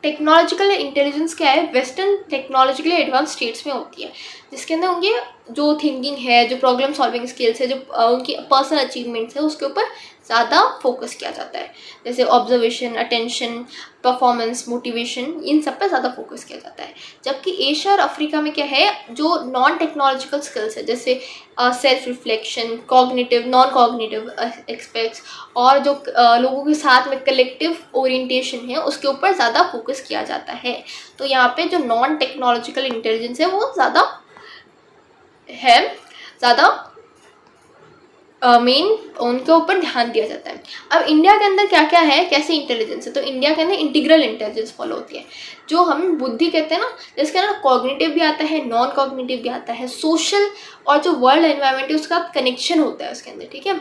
टेक्नोलॉजिकल इंटेलिजेंस क्या है, वेस्टर्न टेक्नोलॉजिकली एडवांस स्टेट्स में होती है, जिसके अंदर उनकी जो थिंकिंग है, जो प्रॉब्लम सॉल्विंग स्किल्स है, जो उनकी पर्सनल अचीवमेंट्स है, उसके ऊपर ज़्यादा फोकस किया जाता है। जैसे ऑब्जर्वेशन, अटेंशन, परफॉर्मेंस, मोटिवेशन, इन सब पे ज़्यादा फोकस किया जाता है। जबकि एशिया और अफ्रीका में क्या है, जो नॉन टेक्नोलॉजिकल स्किल्स है, जैसे self reflection, cognitive, non cognitive aspects, और जो लोगों के साथ में कलेक्टिव ओरिएंटेशन है, उसके ऊपर ज़्यादा फोकस किया जाता है। तो यहाँ पे जो नॉन टेक्नोलॉजिकल इंटेलिजेंस है वो ज़्यादा है, ज़्यादा मेन उनके ऊपर ध्यान दिया जाता है। अब इंडिया के अंदर क्या क्या है, कैसे इंटेलिजेंस है, तो इंडिया के अंदर इंटीग्रल इंटेलिजेंस फॉलो होती है, जो हम बुद्धि कहते हैं ना, जिसके अंदर कॉग्निटिव भी आता है, नॉन कॉग्निटिव भी आता है, सोशल और जो वर्ल्ड एनवायरनमेंट है उसका कनेक्शन होता है उसके अंदर, ठीक है।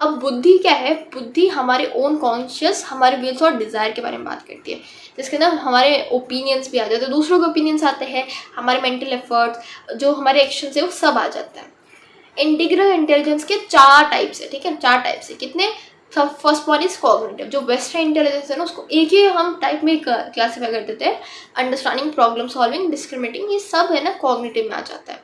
अब बुद्धि क्या है, बुद्धि हमारे ओन कॉन्शियस, हमारे विल्स और डिज़ायर के बारे में बात करती है, जिसके अंदर हमारे ओपिनियंस भी आ जाते हैं, दूसरों के ओपिनियंस आते हैं, हमारे मेंटल एफर्ट्स, जो हमारे एक्शंस है वो सब आ जाता है। इंटीग्रल इंटेलिजेंस के 4 टाइप्स है, ठीक है, 4 टाइप्स है। कितने, सब फर्स्ट वन इज कॉग्निटिव, जो वेस्टर्न इंटेलिजेंस है ना, उसको एक ही हम टाइप में क्लासीफाई कर देते हैं, अंडरस्टैंडिंग, प्रॉब्लम सॉल्विंग, डिस्क्रिमिनेटिंग, ये सब है ना कॉग्निटिव में आ जाता है।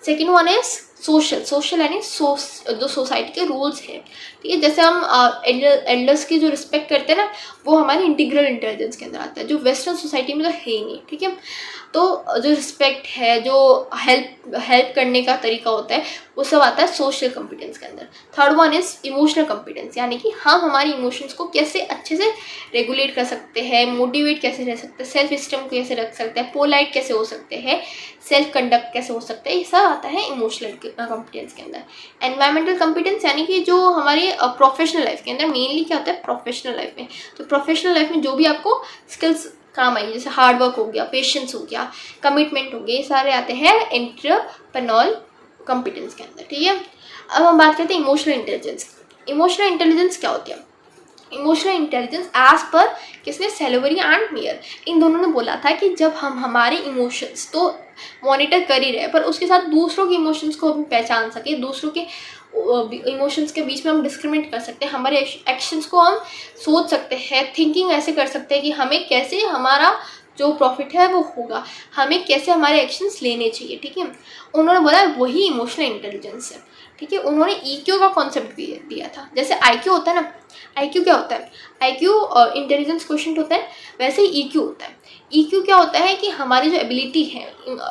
Second one is social, social यानी जो सोसाइटी के रूल्स हैं, ठीक है, जैसे हम एल्डर्स की जो रिस्पेक्ट करते हैं ना, वो हमारे इंटीग्रल इंटेलिजेंस के अंदर आता है, जो वेस्टर्न सोसाइटी में तो है ही नहीं, ठीक है। तो जो रिस्पेक्ट है, जो हेल्प करने का तरीका होता है, वो सब आता है सोशल कॉम्पिटेंस के अंदर। Third one is emotional competence, यानी कि हम हमारी इमोशंस को कैसे अच्छे से रेगुलेट कर सकते हैं, मोटिवेट कैसे रह सकते हैं, सेल्फ स्टीम कैसे रख सकते हैं, पोलाइट कैसे हो सकते हैं, सेल्फ कंडक्ट कैसे हो सकता है, ये सब आता है इमोशनल कॉम्पिटेंस के अंदर। एनवायरमेंटल कॉम्पिटेंस यानी कि जो हमारी प्रोफेशनल लाइफ के अंदर मेनली क्या होता है, प्रोफेशनल लाइफ में, तो प्रोफेशनल लाइफ में जो भी आपको स्किल्स काम आएगी, जैसे हार्ड वर्क हो गया, पेशेंस हो गया, कमिटमेंट हो गया, ये सारे आते हैं एंटरप्रेन्योरल कॉम्पिटेंस के अंदर, ठीक है। अब हम बात करते हैं इमोशनल इंटेलिजेंस। इमोशनल इंटेलिजेंस क्या होती है, इमोशनल इंटेलिजेंस एज पर किसने, सेलिवरी एंड मेयर, इन दोनों ने बोला था कि जब हम हमारे इमोशंस तो मॉनिटर कर ही रहे पर उसके साथ दूसरों के इमोशंस को हम पहचान सके, दूसरों के इमोशंस के बीच में हम डिस्क्रिमिनेट कर सकते हैं, हमारे एक्शंस को हम सोच सकते हैं, थिंकिंग ऐसे कर सकते हैं कि हमें कैसे हमारा जो प्रॉफिट है वो होगा, हमें कैसे हमारे एक्शंस लेने चाहिए, ठीक है। उन्होंने बोला वही इमोशनल इंटेलिजेंस है, ठीक है। उन्होंने EQ का कॉन्सेप्ट भी दिया था। जैसे IQ होता है ना, IQ क्या होता है, IQ इंटेलिजेंस क्वेश्चन होता है, वैसे ही EQ होता है। EQ क्या होता है कि हमारी जो एबिलिटी है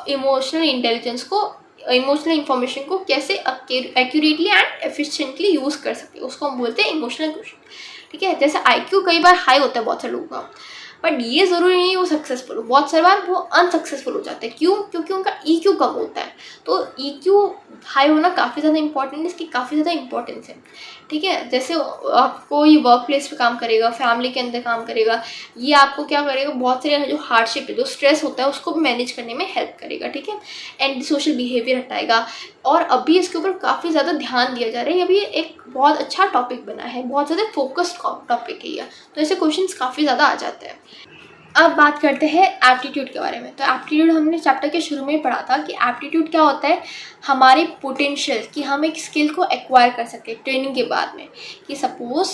इमोशनल इंटेलिजेंस को, इमोशनल इंफॉर्मेशन को कैसे एक्यूरेटली एंड एफिशिएंटली यूज़ कर सकते हैं, उसको हम बोलते हैं इमोशनल क्वेश्चन, ठीक है। जैसे IQ कई बार हाई होता है बहुत सारे लोगों का, बट ये ज़रूरी नहीं वो सक्सेसफुल हो, बहुत सारे बार वो अनसक्सेसफुल हो जाते हैं। क्यों? क्योंकि उनका EQ कम होता है। तो EQ हाई होना काफ़ी ज़्यादा इंपॉर्टेंट है, इसकी काफ़ी ज़्यादा इंपॉर्टेंस है, ठीक है। जैसे आपको ये वर्क प्लेस पे काम करेगा, फैमिली के अंदर काम करेगा, ये आपको क्या करेगा, बहुत सारे जो हार्डशिप है, जो स्ट्रेस होता है उसको भी मैनेज करने में हेल्प करेगा, ठीक है। एंटी सोशल बिहेवियर हटाएगा। और अभी इसके ऊपर काफ़ी ज़्यादा ध्यान दिया जा रहा है, अभी एक बहुत अच्छा टॉपिक बना है, बहुत ज़्यादा फोकस्ड टॉपिक है ये, तो ऐसे क्वेश्चंस काफ़ी ज़्यादा आ जाते हैं। अब बात करते हैं एप्टीट्यूड के बारे में। तो एप्टीट्यूड हमने चैप्टर के शुरू में ही पढ़ा था कि एप्टीट्यूड क्या होता है, हमारे पोटेंशियल कि हम एक स्किल को एक्वायर कर सकें ट्रेनिंग के बाद में। कि सपोज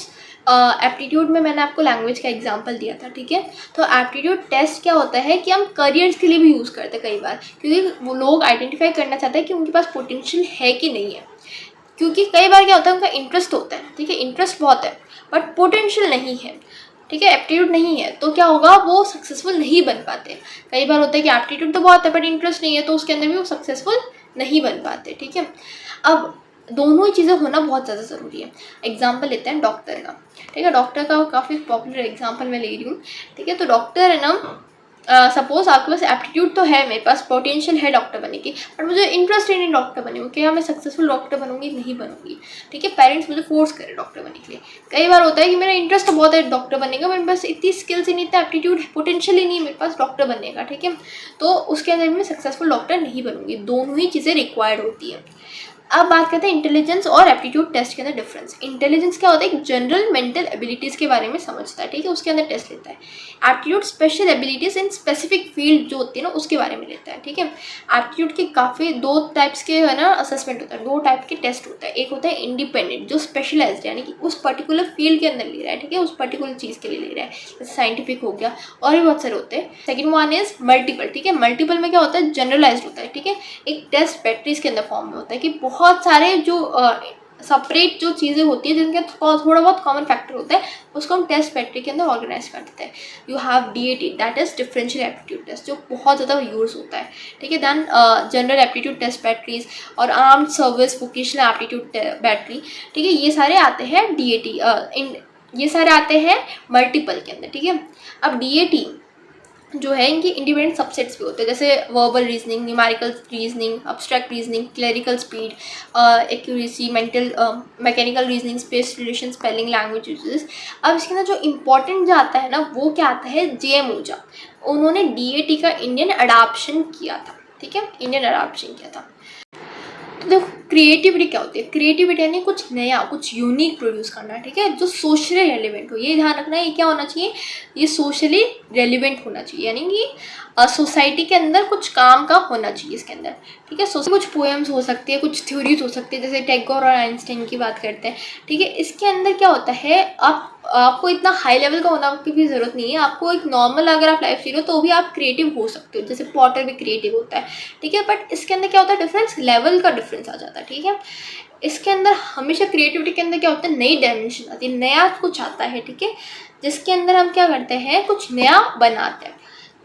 एप्टीट्यूड में मैंने आपको लैंग्वेज का एग्जांपल दिया था, ठीक है। तो एप्टीट्यूड टेस्ट क्या होता है कि हम करियर्स के लिए भी यूज़ करते हैं कई बार, क्योंकि वो लोग आइडेंटिफाई करना चाहते हैं कि उनके पास पोटेंशियल है कि नहीं है। क्योंकि कई बार क्या होता है, उनका इंटरेस्ट होता है, ठीक है, इंटरेस्ट बहुत है बट पोटेंशियल नहीं है, ठीक है, एप्टीट्यूड नहीं है, तो क्या होगा, वो सक्सेसफुल नहीं बन पाते। कई बार होता है कि एप्टीट्यूड तो बहुत है बट इंटरेस्ट नहीं है, तो उसके अंदर भी वो सक्सेसफुल नहीं बन पाते, ठीक है। अब दोनों ही चीज़ें होना बहुत ज़्यादा ज़रूरी है। एग्जाम्पल लेते हैं डॉक्टर का, ठीक है। डॉक्टर का काफ़ी पॉपुलर एग्जाम्पल मैं ले रही हूँ, ठीक है। तो डॉक्टर है ना, सपोज आपके पास एप्टीट्यूड तो है, मेरे पास पोटेंशियल है डॉक्टर बनने की, बट मुझे इंटरेस्ट ही नहीं डॉक्टर बनने में, क्या मैं सक्सेसफुल डॉक्टर बनूंगी, नहीं बनूंगी, ठीक है। पेरेंट्स मुझे फोर्स करें डॉक्टर बनने के लिए। कई बार होता है कि मेरा इंटरेस्ट तो बहुत है डॉक्टर बनने का, मेरे पास इतनी स्किल्स ही नहीं, इतना एप्टीट्यूड पोटेंशियल ही नहीं है मेरे पास डॉक्टर बनने का, ठीक है। तो उसके अंदर मैं सक्सेसफुल डॉक्टर नहीं बनूंगी। दोनों ही चीज़ें रिक्वायर्ड होती है। अब बात करते हैं इंटेलिजेंस और एप्टीट्यूड टेस्ट के अंदर डिफरेंस। इंटेलिजेंस क्या होता है, एक जनरल मेंटल एबिलिटीज़ के बारे में समझता है, ठीक है, उसके अंदर टेस्ट लेता है। Aptitude special abilities in specific field जो होती है ना उसके बारे में लेता है, ठीक है। एप्टीट्यूड के काफ़ी दो टाइप्स के है ना असेसमेंट होता है, दो टाइप के टेस्ट होता है। एक होता है इंडिपेंडेंट, जो स्पेशलाइज्ड यानी कि उस पर्टिकुलर फील्ड के अंदर ले रहा है, ठीक है, उस पर्टिकुलर चीज़ के लिए ले रहा है, जैसे साइंटिफिक हो गया, और भी बहुत सारे होते हैं। सेकेंड वन इज मल्टीपल, ठीक है। मल्टीपल में क्या होता है, जनरलाइज्ड होता है, ठीक है। एक टेस्ट बैटरीज के अंदर फॉर्म में होता है कि बहुत सारे जो सेपरेट जो चीज़ें होती है जिनके थोड़ा बहुत कॉमन फैक्टर होता है, उसको हम टेस्ट बैटरी के अंदर ऑर्गेनाइज कर देते हैं। You have DAT, that is differential aptitude test, जो बहुत ज़्यादा यूज़ होता है, ठीक है। Then general aptitude test batteries और armed service vocational aptitude battery, ठीक है, ये सारे आते हैं DAT, ये सारे आते हैं मल्टीपल के अंदर, ठीक है। अब DAT जो है इनकी इंडिपेंडेंट सबसेट्स भी होते हैं, जैसे verbal reasoning, numerical reasoning, abstract reasoning, clerical speed, accuracy, mental mechanical reasoning, space relation, spelling, language uses. अब इसके अंदर जो इम्पोर्टेंट जो आता है ना वो क्या आता है, JM ओजा, उन्होंने DAT का इंडियन अडाप्शन किया था, ठीक है, इंडियन अडाप्शन किया था। तो देखो क्रिएटिविटी क्या होती है, क्रिएटिविटी यानी कुछ नया, कुछ यूनिक प्रोड्यूस करना, ठीक है, जो सोशली रेलिवेंट हो। ये ध्यान रखना है, ये क्या होना चाहिए, ये सोशली रेलिवेंट होना चाहिए, यानी कि सोसाइटी के अंदर कुछ काम का होना चाहिए इसके अंदर, ठीक है। कुछ पोएम्स हो सकती है, कुछ थ्योरीज हो सकती है, जैसे टैगोर और आइंस्टाइन की बात करते हैं, ठीक है। इसके अंदर क्या होता है, आपको इतना हाई लेवल का होना की भी ज़रूरत नहीं है, आपको एक नॉर्मल अगर आप लाइफ जी रहे हो तो भी आप क्रिएटिव हो सकते हो, जैसे पॉटर भी क्रिएटिव होता है, ठीक है। बट इसके अंदर क्या होता है, डिफरेंस लेवल का डिफरेंस आ जाता है, ठीक है। इसके अंदर हमेशा क्रिएटिविटी के अंदर क्या होता है, नई डायमेंशन आती है, नया कुछ आता है, ठीक है, जिसके अंदर हम क्या करते हैं, कुछ नया बनाते हैं।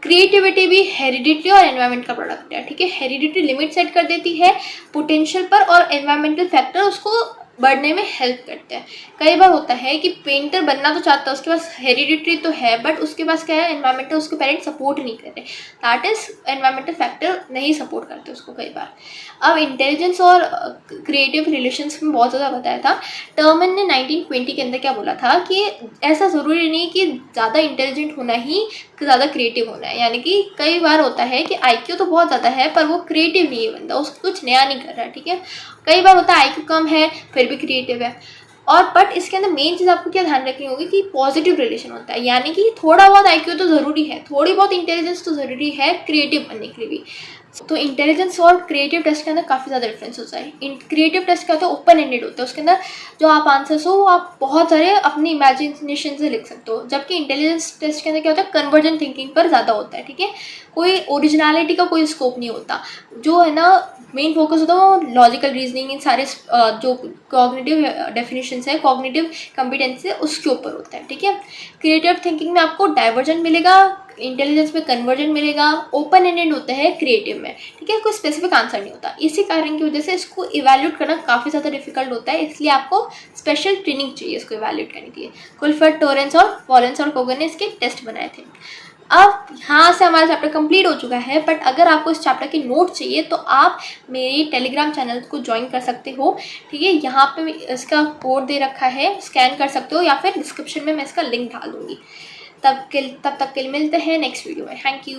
क्रिएटिविटी भी हेरिडिटी और एनवायरनमेंट का प्रोडक्ट है, ठीक है। हेरिडिटी लिमिट सेट कर देती है पोटेंशियल पर, और एनवायरमेंटल फैक्टर उसको बढ़ने में हेल्प करते हैं। कई बार होता है कि पेंटर बनना तो चाहता है, उसके पास हेरिडिटी तो है बट उसके पास क्या है, एनवायरमेंटल, उसके पेरेंट्स सपोर्ट नहीं कर रहे, दैट इज एनवायरमेंटल फैक्टर नहीं सपोर्ट करते उसको कई बार। अब इंटेलिजेंस और क्रिएटिव रिलेशंस में बहुत ज़्यादा बताया था। टर्मन ने 1920 के अंदर क्या बोला था कि ऐसा ज़रूरी नहीं कि ज़्यादा इंटेलिजेंट होना ही ज़्यादा क्रिएटिव होना है, यानी कि कई बार होता है कि IQ तो बहुत ज़्यादा है पर वो क्रिएटिव नहीं है बंदा, उसको कुछ नया नहीं कर रहा है, ठीक है। कई बार होता है IQ कम है फिर भी क्रिएटिव है, और बट इसके अंदर मेन चीज़ आपको क्या ध्यान रखनी होगी कि पॉजिटिव रिलेशन होता है, यानी कि थोड़ा बहुत IQ तो ज़रूरी है, थोड़ी बहुत इंटेलिजेंस तो ज़रूरी है क्रिएटिव बनने के लिए भी। तो इंटेलिजेंस और क्रिएटिव टेस्ट के अंदर काफ़ी ज़्यादा डिफरेंस होता है। क्रिएटिव टेस्ट क्या होता है, ओपन एंडेड होता है, उसके अंदर जो आप आंसर्स हो वो आप बहुत सारे अपनी इमेजिनेशन से लिख सकते हो। जबकि इंटेलिजेंस टेस्ट के अंदर क्या होता है, कन्वर्जन थिंकिंग पर ज़्यादा होता है, ठीक है। कोई ओरिजिनलिटी का कोई स्कोप नहीं होता, जो है ना मेन फोकस होता है वो लॉजिकल रीजनिंग, इन सारे जो कॉग्निटिव डेफिनेशंस है, कॉग्निटिव कॉम्पिटेंसी है, उसके ऊपर होता है, ठीक है। क्रिएटिव थिंकिंग में आपको डाइवर्जन मिलेगा, इंटेलिजेंस में कन्वर्जन मिलेगा, ओपन एंडेड होता है क्रिएटिव में, ठीक है। कोई स्पेसिफिक आंसर नहीं होता। इसी कारण की वजह से इसको इवैल्यूएट करना काफ़ी ज़्यादा डिफिकल्ट होता है, इसलिए आपको स्पेशल ट्रेनिंग चाहिए इसको इवैल्यूएट करने के लिए। कुलफर्ट, टोरेंस और वॉलेंस और कोगन ने इसके टेस्ट बनाए थे। अब यहाँ से हमारा चैप्टर कंप्लीट हो चुका है, बट अगर आपको इस चैप्टर की नोट चाहिए तो आप मेरी टेलीग्राम चैनल को ज्वाइन कर सकते हो, ठीक है। यहाँ पे इसका कोड दे रखा है, स्कैन कर सकते हो, या फिर डिस्क्रिप्शन में मैं इसका लिंक डाल दूँगी। तब तक के लिए मिलते हैं नेक्स्ट वीडियो में। Thank you.